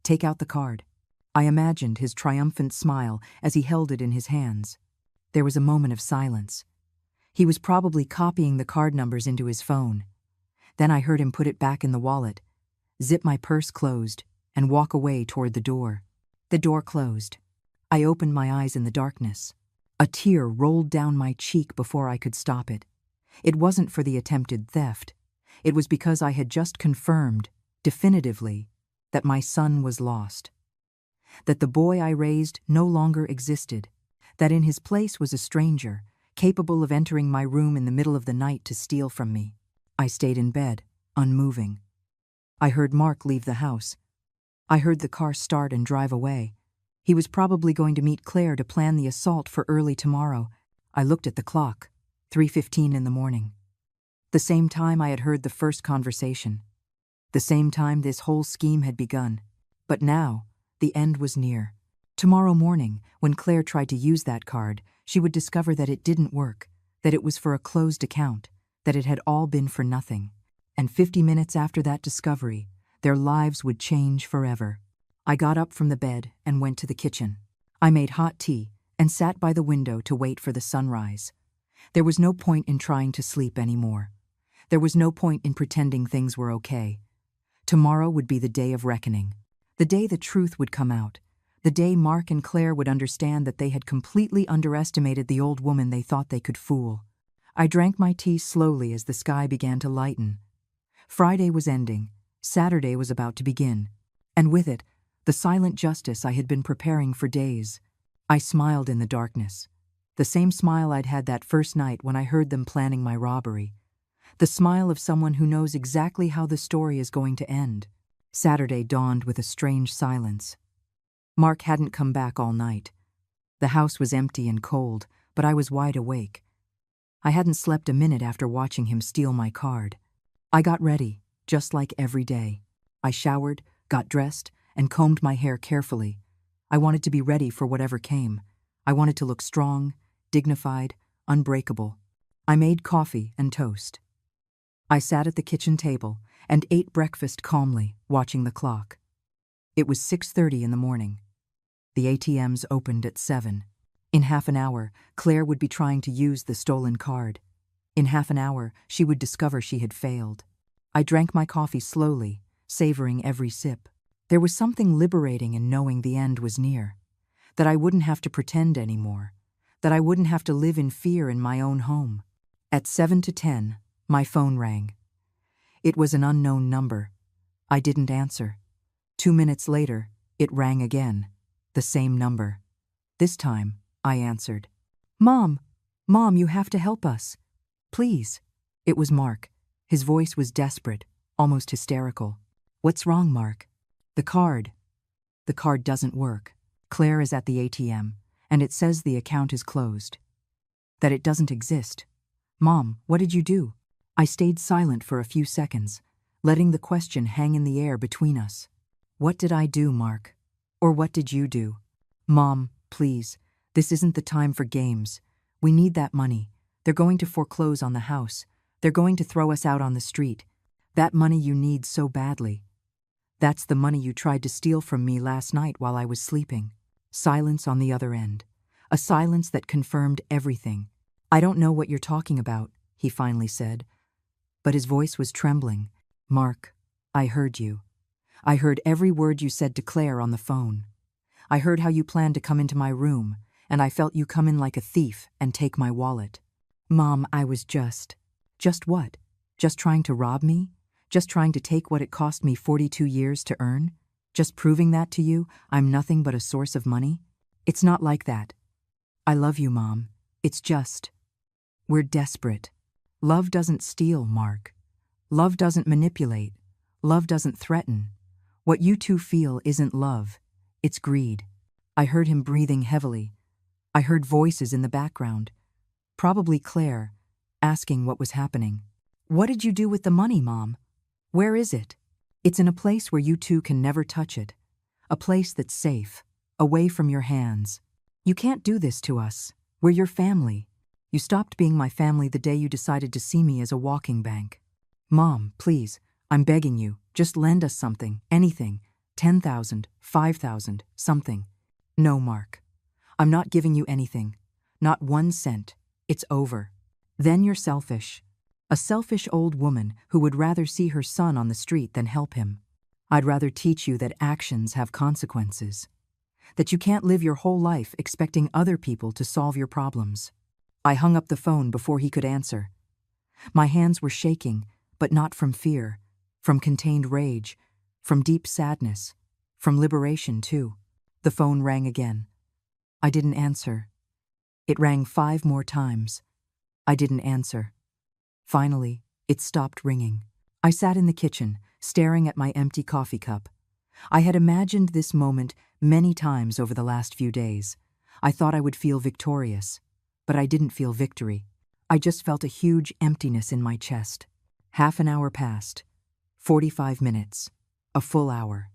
take out the card. I imagined his triumphant smile as he held it in his hands. There was a moment of silence. He was probably copying the card numbers into his phone. Then I heard him put it back in the wallet, zip my purse closed, and walk away toward the door. The door closed. I opened my eyes in the darkness. A tear rolled down my cheek before I could stop it. It wasn't for the attempted theft. It was because I had just confirmed, definitively, that my son was lost. That the boy I raised no longer existed. That in his place was a stranger, capable of entering my room in the middle of the night to steal from me. I stayed in bed, unmoving. I heard Mark leave the house. I heard the car start and drive away. He was probably going to meet Claire to plan the assault for early tomorrow. I looked at the clock, 3:15 in the morning. The same time I had heard the first conversation. The same time this whole scheme had begun. But now, the end was near. Tomorrow morning, when Claire tried to use that card, she would discover that it didn't work, that it was for a closed account, that it had all been for nothing. And 50 minutes after that discovery, their lives would change forever. I got up from the bed and went to the kitchen. I made hot tea and sat by the window to wait for the sunrise. There was no point in trying to sleep anymore. There was no point in pretending things were okay. Tomorrow would be the day of reckoning. The day the truth would come out. The day Mark and Claire would understand that they had completely underestimated the old woman they thought they could fool. I drank my tea slowly as the sky began to lighten. Friday was ending. Saturday was about to begin. And with it, the silent justice I had been preparing for days. I smiled in the darkness. The same smile I'd had that first night when I heard them planning my robbery. The smile of someone who knows exactly how the story is going to end. Saturday dawned with a strange silence. Mark hadn't come back all night. The house was empty and cold, but I was wide awake. I hadn't slept a minute after watching him steal my card. I got ready, just like every day. I showered, got dressed, and combed my hair carefully. I wanted to be ready for whatever came. I wanted to look strong, dignified, unbreakable. I made coffee and toast. I sat at the kitchen table and ate breakfast calmly, watching the clock. It was 6:30 in the morning. The ATMs opened at 7. In half an hour, Claire would be trying to use the stolen card. In half an hour, she would discover she had failed. I drank my coffee slowly, savoring every sip. There was something liberating in knowing the end was near, that I wouldn't have to pretend anymore, that I wouldn't have to live in fear in my own home. At 7 to 10, my phone rang. It was an unknown number. I didn't answer. 2 minutes later, it rang again, the same number. This time, I answered. "Mom, you have to help us. Please." It was Mark. His voice was desperate, almost hysterical. "What's wrong, Mark?" The card doesn't work. Claire is at the ATM, and it says the account is closed. That it doesn't exist. Mom, what did you do?" I stayed silent for a few seconds, letting the question hang in the air between us. What did I do, Mark? Or what did you do? "Mom, please, this isn't the time for games. We need that money. They're going to foreclose on the house. They're going to throw us out on the street. That money you need so badly. That's the money you tried to steal from me last night while I was sleeping." Silence on the other end. A silence that confirmed everything. "I don't know what you're talking about," he finally said. But his voice was trembling. "Mark, I heard you. I heard every word you said to Claire on the phone. I heard how you planned to come into my room, and I felt you come in like a thief and take my wallet. Mom, I was just what? Just trying to rob me? Just trying to take what it cost me 42 years to earn? Just proving that to you I'm nothing but a source of money? It's not like that. I love you, Mom. It's just, we're desperate. Love doesn't steal, Mark. Love doesn't manipulate. Love doesn't threaten. What you two feel isn't love. It's greed." I heard him breathing heavily. I heard voices in the background. Probably Claire, asking what was happening. "What did you do with the money, Mom? Where is it?" "It's in a place where you two can never touch it. A place that's safe, away from your hands." You can't do this to us. We're your family. You stopped being my family the day you decided to see me as a walking bank. Mom, please, I'm begging you, just lend us something, anything. 10,000, 5,000, something. No, Mark. I'm not giving you anything. Not 1 cent. It's over. Then you're selfish. A selfish old woman who would rather see her son on the street than help him. I'd rather teach you that actions have consequences. That you can't live your whole life expecting other people to solve your problems. I hung up the phone before he could answer. My hands were shaking, but not from fear, from contained rage, from deep sadness, from liberation too. The phone rang again. I didn't answer. It rang 5 more times. I didn't answer. Finally, it stopped ringing. I sat in the kitchen, staring at my empty coffee cup. I had imagined this moment many times over the last few days. I thought I would feel victorious, but I didn't feel victory. I just felt a huge emptiness in my chest. Half an hour passed, 45 minutes, a full hour,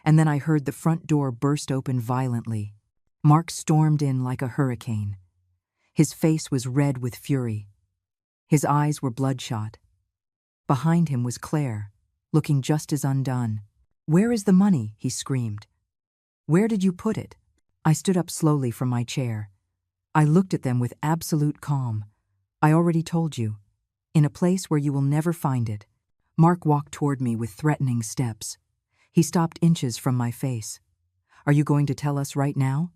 and then I heard the front door burst open violently. Mark stormed in like a hurricane. His face was red with fury. His eyes were bloodshot. Behind him was Claire, looking just as undone. "Where is the money?" he screamed. "Where did you put it?" I stood up slowly from my chair. I looked at them with absolute calm. "I already told you. In a place where you will never find it." Mark walked toward me with threatening steps. He stopped inches from my face. "Are you going to tell us right now?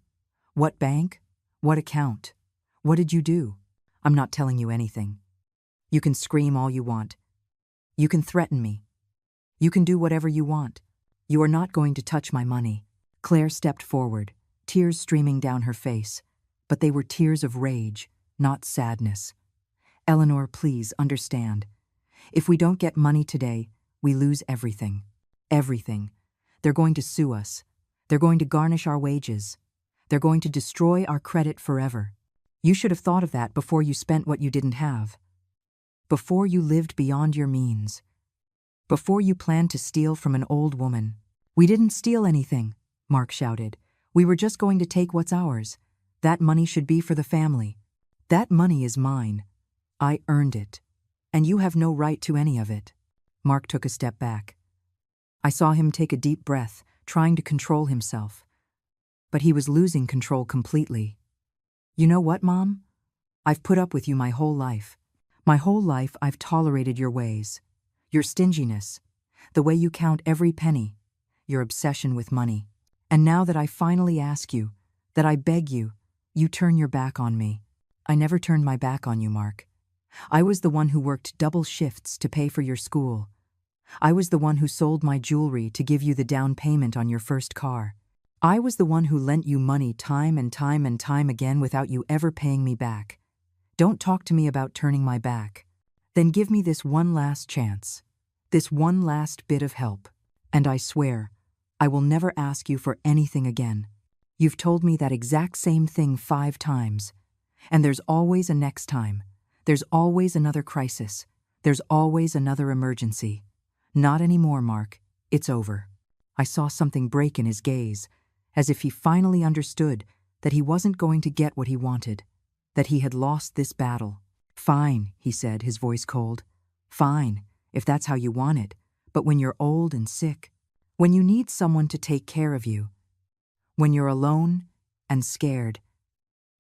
What bank? What account? What did you do?" "I'm not telling you anything. You can scream all you want. You can threaten me. You can do whatever you want. You are not going to touch my money." Claire stepped forward, tears streaming down her face, but they were tears of rage, not sadness. "Eleanor, please understand. If we don't get money today, we lose everything. Everything. They're going to sue us. They're going to garnish our wages. They're going to destroy our credit forever. You should have thought of that before you spent what you didn't have. Before you lived beyond your means. Before you planned to steal from an old woman." "We didn't steal anything," Mark shouted. "We were just going to take what's ours. That money should be for the family. That money is mine. I earned it. And you have no right to any of it." Mark took a step back. I saw him take a deep breath, trying to control himself. But he was losing control completely. "You know what, Mom? I've put up with you my whole life. My whole life I've tolerated your ways. Your stinginess, the way you count every penny, your obsession with money. And now that I finally ask you, that I beg you, you turn your back on me." "I never turned my back on you, Mark. I was the one who worked double shifts to pay for your school. I was the one who sold my jewelry to give you the down payment on your first car. I was the one who lent you money time and time and time again without you ever paying me back. Don't talk to me about turning my back. Then give me this one last chance, this one last bit of help, and I swear, I will never ask you for anything again. You've told me that exact same thing 5 times, and there's always a next time. There's always another crisis. There's always another emergency. Not anymore, Mark. It's over." I saw something break in his gaze, as if he finally understood that he wasn't going to get what he wanted, that he had lost this battle. "Fine," he said, his voice cold. "Fine, if that's how you want it. But when you're old and sick, when you need someone to take care of you, when you're alone and scared,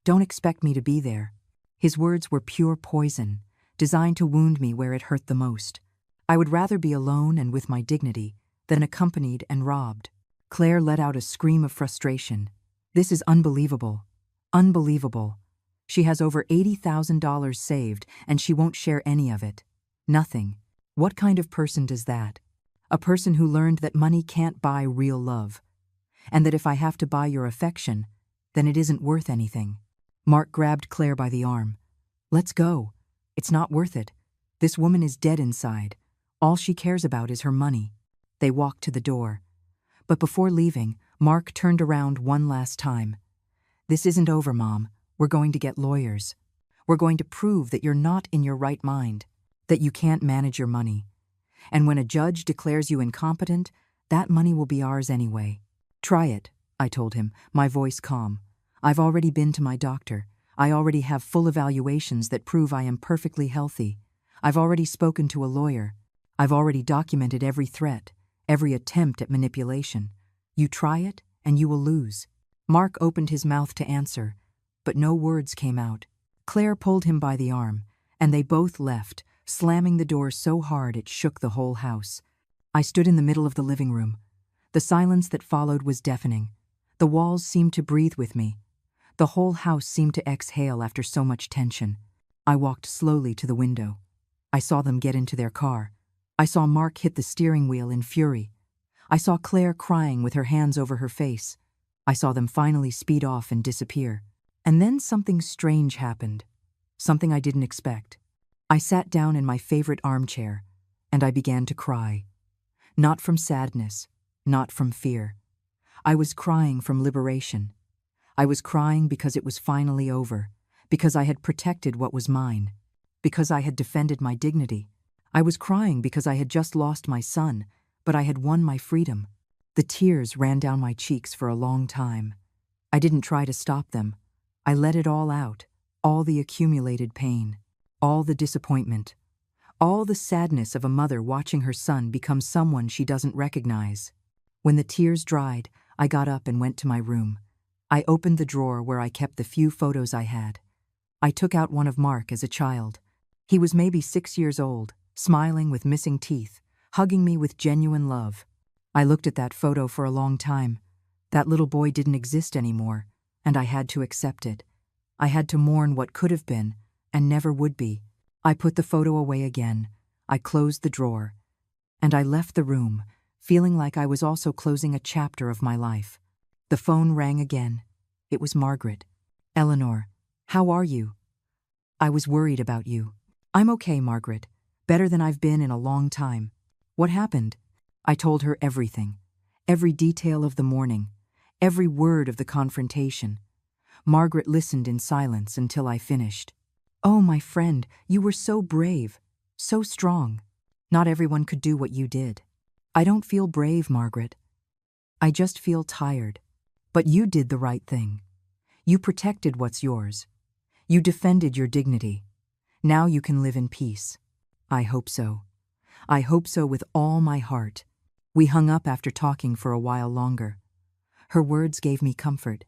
don't expect me to be there." His words were pure poison, designed to wound me where it hurt the most. I would rather be alone and with my dignity than accompanied and robbed. Claire let out a scream of frustration. "This is unbelievable. Unbelievable. She has over $80,000 saved and she won't share any of it. Nothing. What kind of person does that? A person who learned that money can't buy real love, and that if I have to buy your affection, then it isn't worth anything." Mark grabbed Claire by the arm. "Let's go. It's not worth it. This woman is dead inside. All she cares about is her money." They walked to the door. But before leaving, Mark turned around one last time. "This isn't over, Mom. We're going to get lawyers. We're going to prove that you're not in your right mind, that you can't manage your money. And when a judge declares you incompetent, that money will be ours anyway." "Try it," I told him, my voice calm. I've already been to my doctor. I already have full evaluations that prove I am perfectly healthy. I've already spoken to a lawyer. I've already documented every threat, every attempt at manipulation. You try it, and you will lose. Mark opened his mouth to answer, but no words came out. Claire pulled him by the arm, and they both left, slamming the door so hard it shook the whole house. I stood in the middle of the living room. The silence that followed was deafening. The walls seemed to breathe with me. The whole house seemed to exhale after so much tension. I walked slowly to the window. I saw them get into their car. I saw Mark hit the steering wheel in fury. I saw Claire crying with her hands over her face. I saw them finally speed off and disappear. And then something strange happened. Something I didn't expect. I sat down in my favorite armchair, and I began to cry. Not from sadness, not from fear. I was crying from liberation. I was crying because it was finally over, because I had protected what was mine, because I had defended my dignity. I was crying because I had just lost my son, but I had won my freedom. The tears ran down my cheeks for a long time. I didn't try to stop them. I let it all out, all the accumulated pain, all the disappointment, all the sadness of a mother watching her son become someone she doesn't recognize. When the tears dried, I got up and went to my room. I opened the drawer where I kept the few photos I had. I took out one of Mark as a child. He was maybe 6 years old, smiling with missing teeth, hugging me with genuine love. I looked at that photo for a long time. That little boy didn't exist anymore, and I had to accept it. I had to mourn what could have been, and never would be. I put the photo away again. I closed the drawer, and I left the room, feeling like I was also closing a chapter of my life. The phone rang again. It was Margaret. "Eleanor, how are you? I was worried about you." "I'm okay, Margaret. Better than I've been in a long time." "What happened?" I told her everything. Every detail of the morning. Every word of the confrontation. Margaret listened in silence until I finished. "Oh, my friend, you were so brave. So strong. Not everyone could do what you did." "I don't feel brave, Margaret. I just feel tired. But you did the right thing. You protected what's yours. You defended your dignity. Now you can live in peace." "I hope so. I hope so with all my heart." We hung up after talking for a while longer. Her words gave me comfort.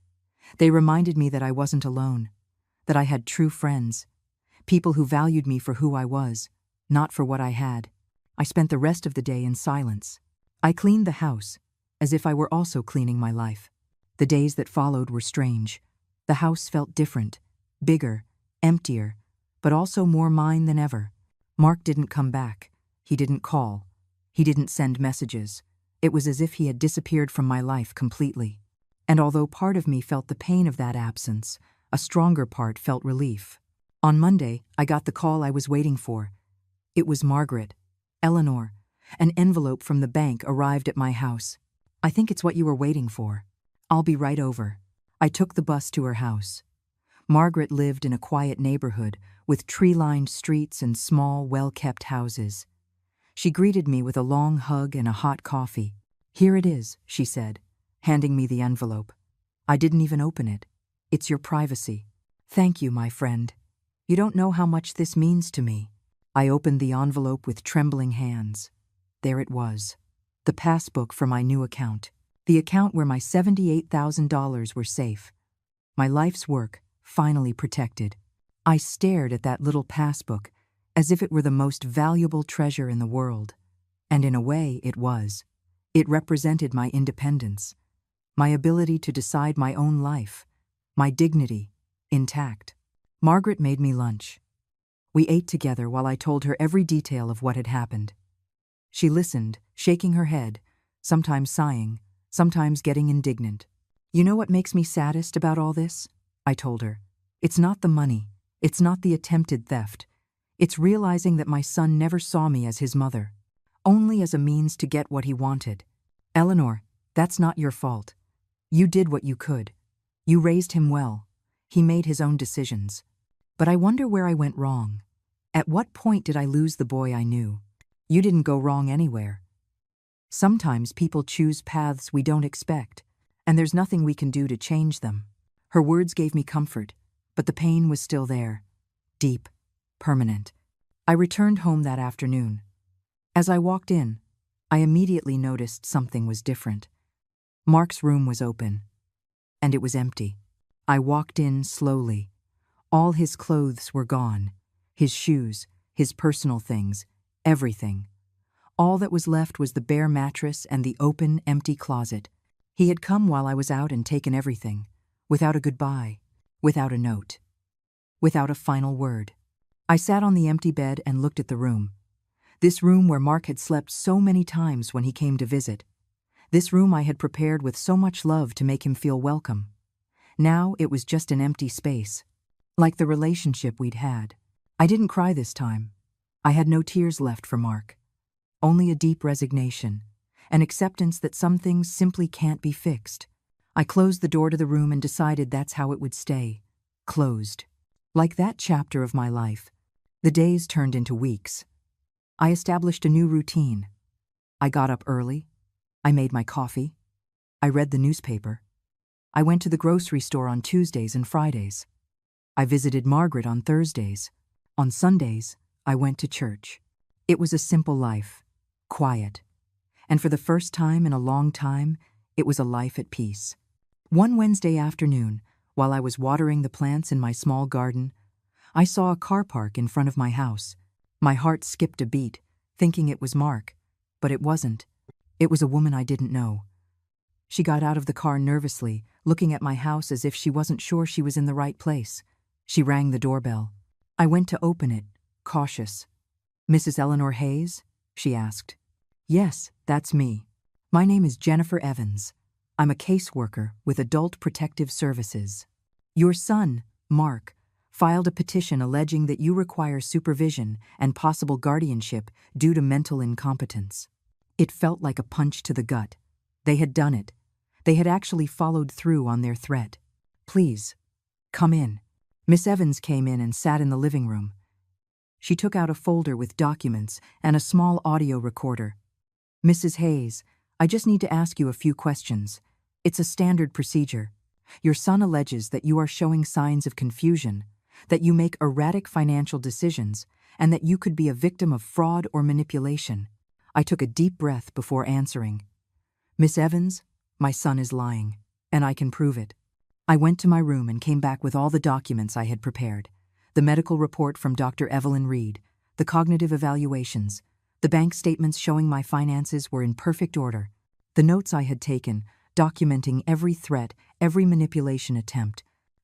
They reminded me that I wasn't alone, that I had true friends, people who valued me for who I was, not for what I had. I spent the rest of the day in silence. I cleaned the house, as if I were also cleaning my life. The days that followed were strange. The house felt different, bigger, emptier, but also more mine than ever. Mark didn't come back. He didn't call. He didn't send messages. It was as if he had disappeared from my life completely. And although part of me felt the pain of that absence, a stronger part felt relief. On Monday, I got the call I was waiting for. It was Margaret. "Eleanor, an envelope from the bank arrived at my house. I think it's what you were waiting for. I'll be right over." I took the bus to her house. Margaret lived in a quiet neighborhood with tree-lined streets and small, well-kept houses. She greeted me with a long hug and a hot coffee. "Here it is," she said, handing me the envelope. "I didn't even open it. It's your privacy." "Thank you, my friend. You don't know how much this means to me." I opened the envelope with trembling hands. There it was, the passbook for my new account, the account where my $78,000 were safe. My life's work, finally protected. I stared at that little passbook as if it were the most valuable treasure in the world. And in a way, it was. It represented my independence, my ability to decide my own life, my dignity, intact. Margaret made me lunch. We ate together while I told her every detail of what had happened. She listened, shaking her head, sometimes sighing, sometimes getting indignant. "You know what makes me saddest about all this?" I told her. "It's not the money. It's not the attempted theft. It's realizing that my son never saw me as his mother, only as a means to get what he wanted. Eleanor, that's not your fault. You did what you could. You raised him well. He made his own decisions. But I wonder where I went wrong. At what point did I lose the boy I knew? You didn't go wrong anywhere. Sometimes people choose paths we don't expect, and there's nothing we can do to change them. Her words gave me comfort, but the pain was still there. Deep, permanent. I returned home that afternoon. As I walked in, I immediately noticed something was different. Mark's room was open, and it was empty. I walked in slowly. All his clothes were gone. His shoes, his personal things, everything. All that was left was the bare mattress and the open, empty closet. He had come while I was out and taken everything, without a goodbye, without a note, without a final word. I sat on the empty bed and looked at the room. This room where Mark had slept so many times when he came to visit. This room I had prepared with so much love to make him feel welcome. Now it was just an empty space, like the relationship we'd had. I didn't cry this time. I had no tears left for Mark. Only a deep resignation, an acceptance that some things simply can't be fixed. I closed the door to the room and decided that's how it would stay. Closed. Like that chapter of my life, the days turned into weeks. I established a new routine. I got up early. I made my coffee. I read the newspaper. I went to the grocery store on Tuesdays and Fridays. I visited Margaret on Thursdays. On Sundays, I went to church. It was a simple life, quiet. And for the first time in a long time, it was a life at peace. One Wednesday afternoon, while I was watering the plants in my small garden, I saw a car park in front of my house. My heart skipped a beat, thinking it was Mark, but it wasn't. It was a woman I didn't know. She got out of the car nervously, looking at my house as if she wasn't sure she was in the right place. She rang the doorbell. I went to open it, cautious. "Mrs. Eleanor Hayes?" she asked. "Yes, that's me. My name is Jennifer Evans. I'm a caseworker with Adult Protective Services. Your son, Mark, filed a petition alleging that you require supervision and possible guardianship due to mental incompetence." It felt like a punch to the gut. They had done it. They had actually followed through on their threat. "Please, come in." Miss Evans came in and sat in the living room. She took out a folder with documents and a small audio recorder. "Mrs. Hayes, I just need to ask you a few questions. It's a standard procedure. Your son alleges that you are showing signs of confusion, that you make erratic financial decisions, and that you could be a victim of fraud or manipulation." I took a deep breath before answering. "Miss Evans, my son is lying, and I can prove it." I went to my room and came back with all the documents I had prepared. The medical report from Dr. Evelyn Reed, the cognitive evaluations, the bank statements showing my finances were in perfect order, the notes I had taken, documenting every threat, every manipulation attempt.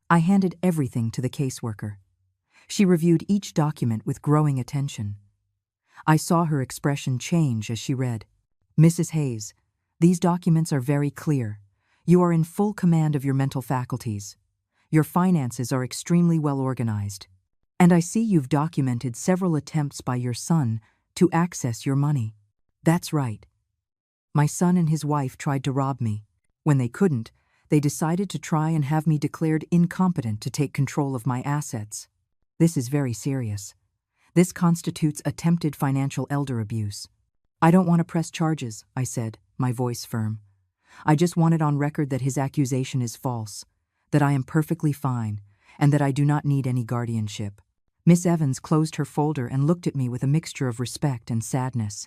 I handed everything to the caseworker. She reviewed each document with growing attention. I saw her expression change as she read. "Mrs. Hayes, these documents are very clear. You are in full command of your mental faculties. Your finances are extremely well organized. And I see you've documented several attempts by your son to access your money." "That's right. My son and his wife tried to rob me. When they couldn't, they decided to try and have me declared incompetent to take control of my assets. This is very serious. This constitutes attempted financial elder abuse." "I don't want to press charges," I said, my voice firm. "I just want it on record that his accusation is false, that I am perfectly fine, and that I do not need any guardianship." Miss Evans closed her folder and looked at me with a mixture of respect and sadness.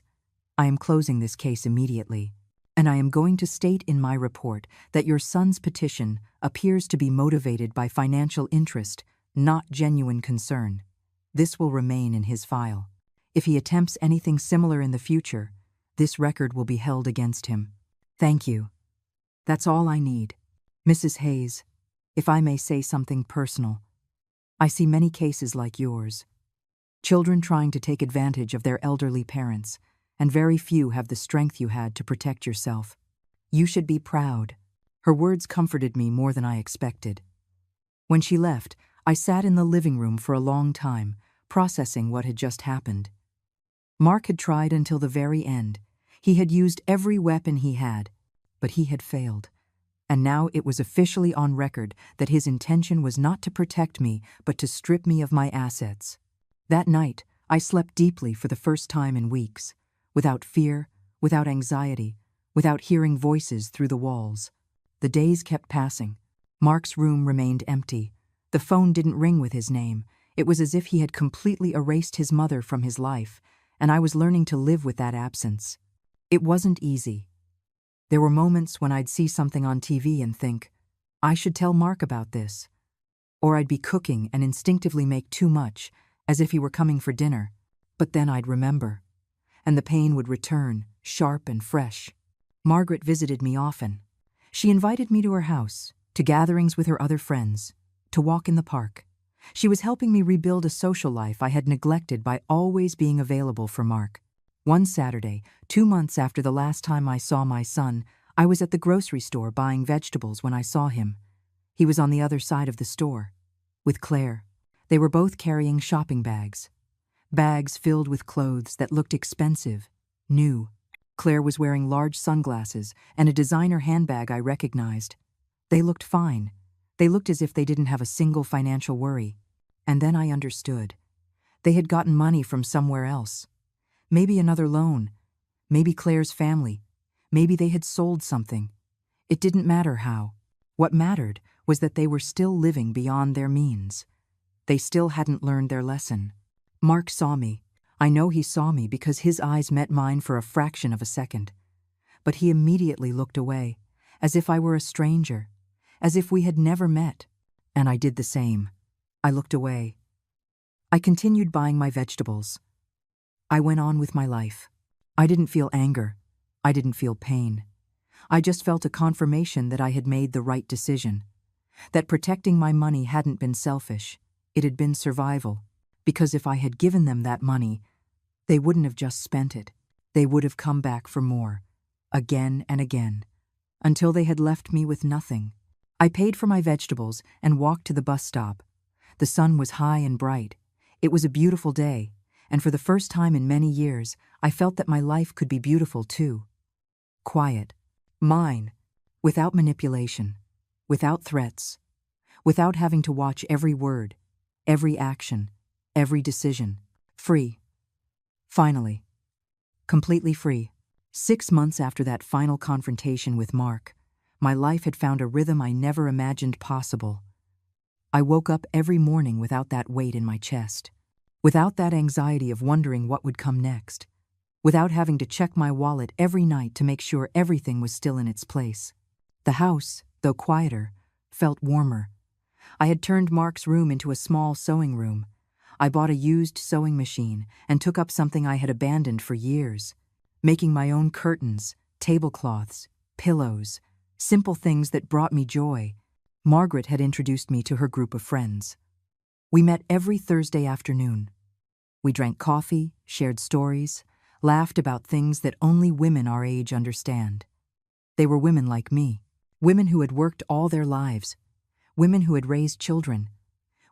"I am closing this case immediately, and I am going to state in my report that your son's petition appears to be motivated by financial interest, not genuine concern. This will remain in his file. If he attempts anything similar in the future, this record will be held against him. Thank you. That's all I need. Mrs. Hayes, if I may say something personal, I see many cases like yours. Children trying to take advantage of their elderly parents, and very few have the strength you had to protect yourself. You should be proud." Her words comforted me more than I expected. When she left, I sat in the living room for a long time, processing what had just happened. Mark had tried until the very end. He had used every weapon he had, but he had failed. And now it was officially on record that his intention was not to protect me, but to strip me of my assets. That night, I slept deeply for the first time in weeks, without fear, without anxiety, without hearing voices through the walls. The days kept passing. Mark's room remained empty. The phone didn't ring with his name. It was as if he had completely erased his mother from his life, and I was learning to live with that absence. It wasn't easy. There were moments when I'd see something on TV and think, I should tell Mark about this. Or I'd be cooking and instinctively make too much, as if he were coming for dinner. But then I'd remember. And the pain would return, sharp and fresh. Margaret visited me often. She invited me to her house, to gatherings with her other friends, to walk in the park. She was helping me rebuild a social life I had neglected by always being available for Mark. One Saturday, 2 months after the last time I saw my son, I was at the grocery store buying vegetables when I saw him. He was on the other side of the store, with Claire. They were both carrying shopping bags. Bags filled with clothes that looked expensive, new. Claire was wearing large sunglasses and a designer handbag I recognized. They looked fine. They looked as if they didn't have a single financial worry. And then I understood. They had gotten money from somewhere else. Maybe another loan. Maybe Claire's family. Maybe they had sold something. It didn't matter how. What mattered was that they were still living beyond their means. They still hadn't learned their lesson. Mark saw me. I know he saw me because his eyes met mine for a fraction of a second. But he immediately looked away, as if I were a stranger, as if we had never met. And I did the same. I looked away. I continued buying my vegetables. I went on with my life. I didn't feel anger. I didn't feel pain. I just felt a confirmation that I had made the right decision. That protecting my money hadn't been selfish. It had been survival. Because if I had given them that money, they wouldn't have just spent it. They would have come back for more, again and again, until they had left me with nothing. I paid for my vegetables and walked to the bus stop. The sun was high and bright. It was a beautiful day, and for the first time in many years, I felt that my life could be beautiful too. Quiet. Mine. Without manipulation. Without threats. Without having to watch every word, every action, every decision. Free. Finally. Completely free. 6 months after that final confrontation with Mark, my life had found a rhythm I never imagined possible. I woke up every morning without that weight in my chest, without that anxiety of wondering what would come next, without having to check my wallet every night to make sure everything was still in its place. The house, though quieter, felt warmer. I had turned Mark's room into a small sewing room. I bought a used sewing machine and took up something I had abandoned for years, making my own curtains, tablecloths, pillows, simple things that brought me joy. Margaret had introduced me to her group of friends. We met every Thursday afternoon. We drank coffee, shared stories, laughed about things that only women our age understand. They were women like me, women who had worked all their lives, women who had raised children,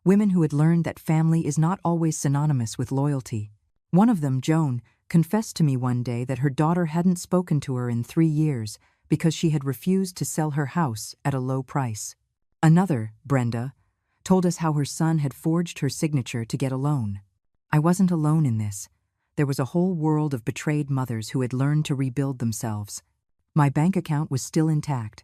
women who had learned that family is not always synonymous with loyalty. One of them, Joan, confessed to me one day that her daughter hadn't spoken to her in 3 years because she had refused to sell her house at a low price. Another, Brenda, told us how her son had forged her signature to get a loan. I wasn't alone in this. There was a whole world of betrayed mothers who had learned to rebuild themselves. My bank account was still intact.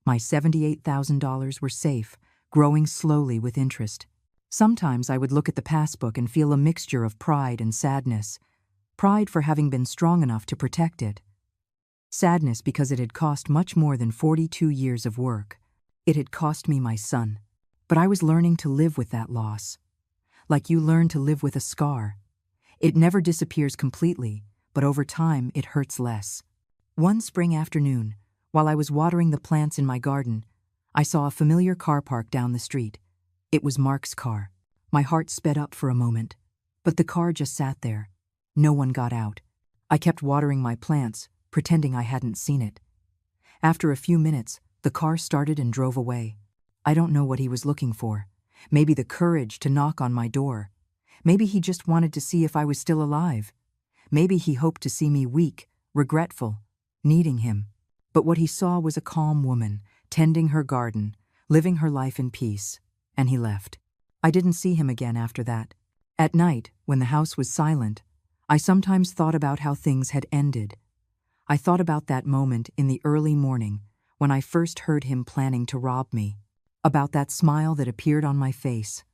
My $78,000 were safe, growing slowly with interest. Sometimes I would look at the passbook and feel a mixture of pride and sadness. Pride for having been strong enough to protect it. Sadness because it had cost much more than 42 years of work. It had cost me my son. But I was learning to live with that loss. Like you learn to live with a scar. It never disappears completely, but over time it hurts less. One spring afternoon, while I was watering the plants in my garden, I saw a familiar car parked down the street. It was Mark's car. My heart sped up for a moment, but the car just sat there. No one got out. I kept watering my plants, pretending I hadn't seen it. After a few minutes, the car started and drove away. I don't know what he was looking for. Maybe the courage to knock on my door. Maybe he just wanted to see if I was still alive. Maybe he hoped to see me weak, regretful, needing him. But what he saw was a calm woman, tending her garden, living her life in peace, and he left. I didn't see him again after that. At night, when the house was silent, I sometimes thought about how things had ended. I thought about that moment in the early morning when I first heard him planning to rob me. about that smile that appeared on my face,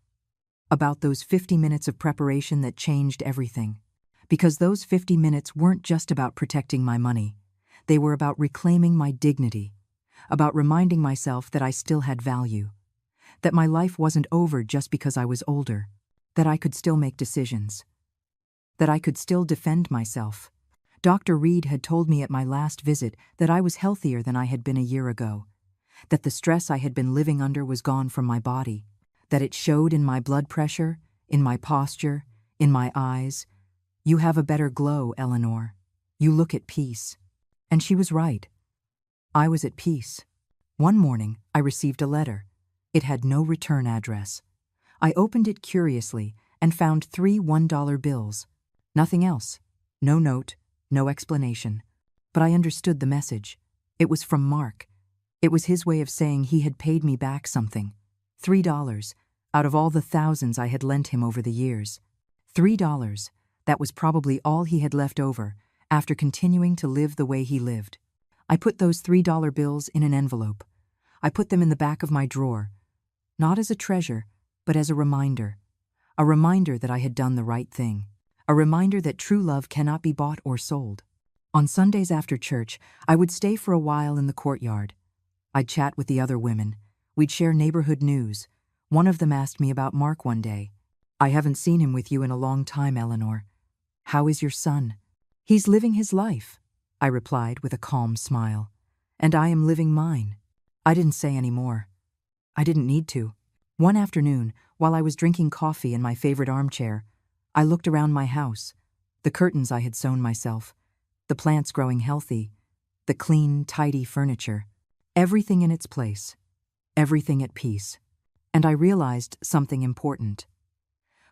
about those 50 minutes of preparation that changed everything. Because those 50 minutes weren't just about protecting my money. They were about reclaiming my dignity, about reminding myself that I still had value, that my life wasn't over just because I was older, that I could still make decisions, that I could still defend myself. Dr. Reed had told me at my last visit that I was healthier than I had been a year ago, that the stress I had been living under was gone from my body, that it showed in my blood pressure, in my posture, in my eyes. "You have a better glow, Eleanor. You look at peace." And she was right. I was at peace. One morning, I received a letter. It had no return address. I opened it curiously and found 3 $1 bills. Nothing else. No note, no explanation. But I understood the message. It was from Mark. It was his way of saying he had paid me back something. $3, out of all the thousands I had lent him over the years. $3, that was probably all he had left over after continuing to live the way he lived. I put those $3 bills in an envelope. I put them in the back of my drawer, not as a treasure, but as a reminder that I had done the right thing, a reminder that true love cannot be bought or sold. On Sundays after church, I would stay for a while in the courtyard. I'd chat with the other women. We'd share neighborhood news. One of them asked me about Mark one day. "I haven't seen him with you in a long time, Eleanor. How is your son?" "He's living his life," I replied with a calm smile. "And I am living mine." I didn't say any more. I didn't need to. One afternoon, while I was drinking coffee in my favorite armchair, I looked around my house, the curtains I had sewn myself, the plants growing healthy, the clean, tidy furniture, everything in its place, everything at peace. And I realized something important.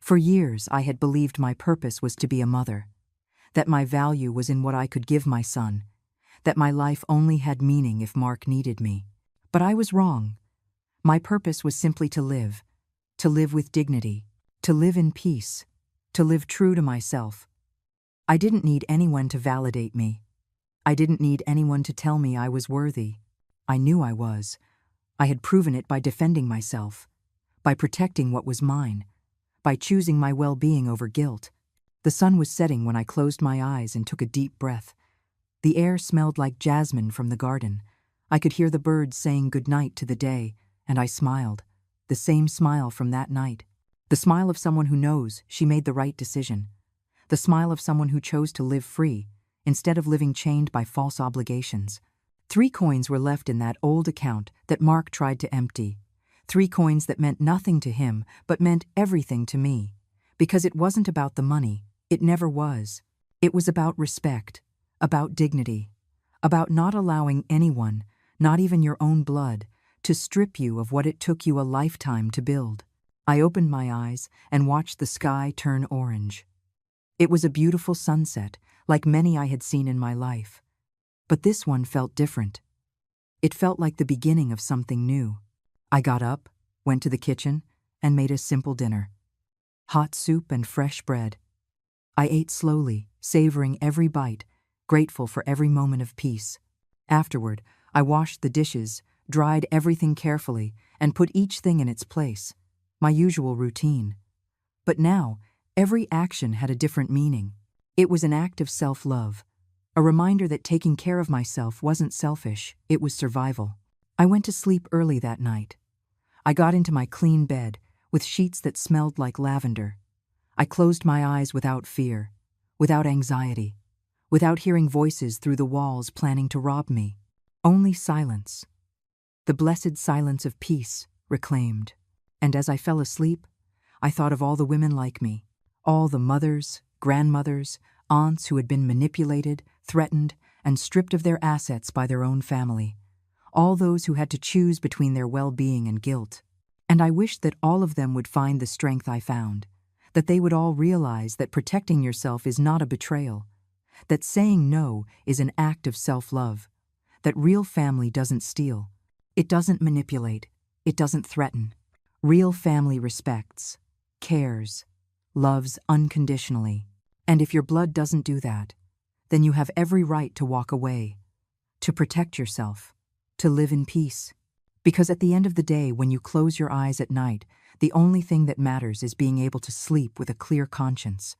For years, I had believed my purpose was to be a mother, that my value was in what I could give my son, that my life only had meaning if Mark needed me. But I was wrong. My purpose was simply to live with dignity, to live in peace, to live true to myself. I didn't need anyone to validate me. I didn't need anyone to tell me I was worthy. I knew I was. I had proven it by defending myself, by protecting what was mine, by choosing my well-being over guilt. The sun was setting when I closed my eyes and took a deep breath. The air smelled like jasmine from the garden. I could hear the birds saying goodnight to the day, and I smiled, the same smile from that night. The smile of someone who knows she made the right decision. The smile of someone who chose to live free, instead of living chained by false obligations. 3 coins were left in that old account that Mark tried to empty. 3 coins that meant nothing to him, but meant everything to me. Because it wasn't about the money. It never was. It was about respect, about dignity, about not allowing anyone, not even your own blood, to strip you of what it took you a lifetime to build. I opened my eyes and watched the sky turn orange. It was a beautiful sunset, like many I had seen in my life. But this one felt different. It felt like the beginning of something new. I got up, went to the kitchen, and made a simple dinner. Hot soup and fresh bread. I ate slowly, savoring every bite, grateful for every moment of peace. Afterward, I washed the dishes, dried everything carefully, and put each thing in its place, my usual routine. But now, every action had a different meaning. It was an act of self-love, a reminder that taking care of myself wasn't selfish, it was survival. I went to sleep early that night. I got into my clean bed, with sheets that smelled like lavender. I closed my eyes without fear, without anxiety, without hearing voices through the walls planning to rob me. Only silence. The blessed silence of peace, reclaimed. And as I fell asleep, I thought of all the women like me, all the mothers, grandmothers, aunts who had been manipulated, threatened, and stripped of their assets by their own family, all those who had to choose between their well-being and guilt. And I wished that all of them would find the strength I found, that they would all realize that protecting yourself is not a betrayal, that saying no is an act of self-love, that real family doesn't steal, it doesn't manipulate, it doesn't threaten. Real family respects, cares, loves unconditionally. And if your blood doesn't do that, then you have every right to walk away, to protect yourself, to live in peace. Because at the end of the day, when you close your eyes at night, the only thing that matters is being able to sleep with a clear conscience.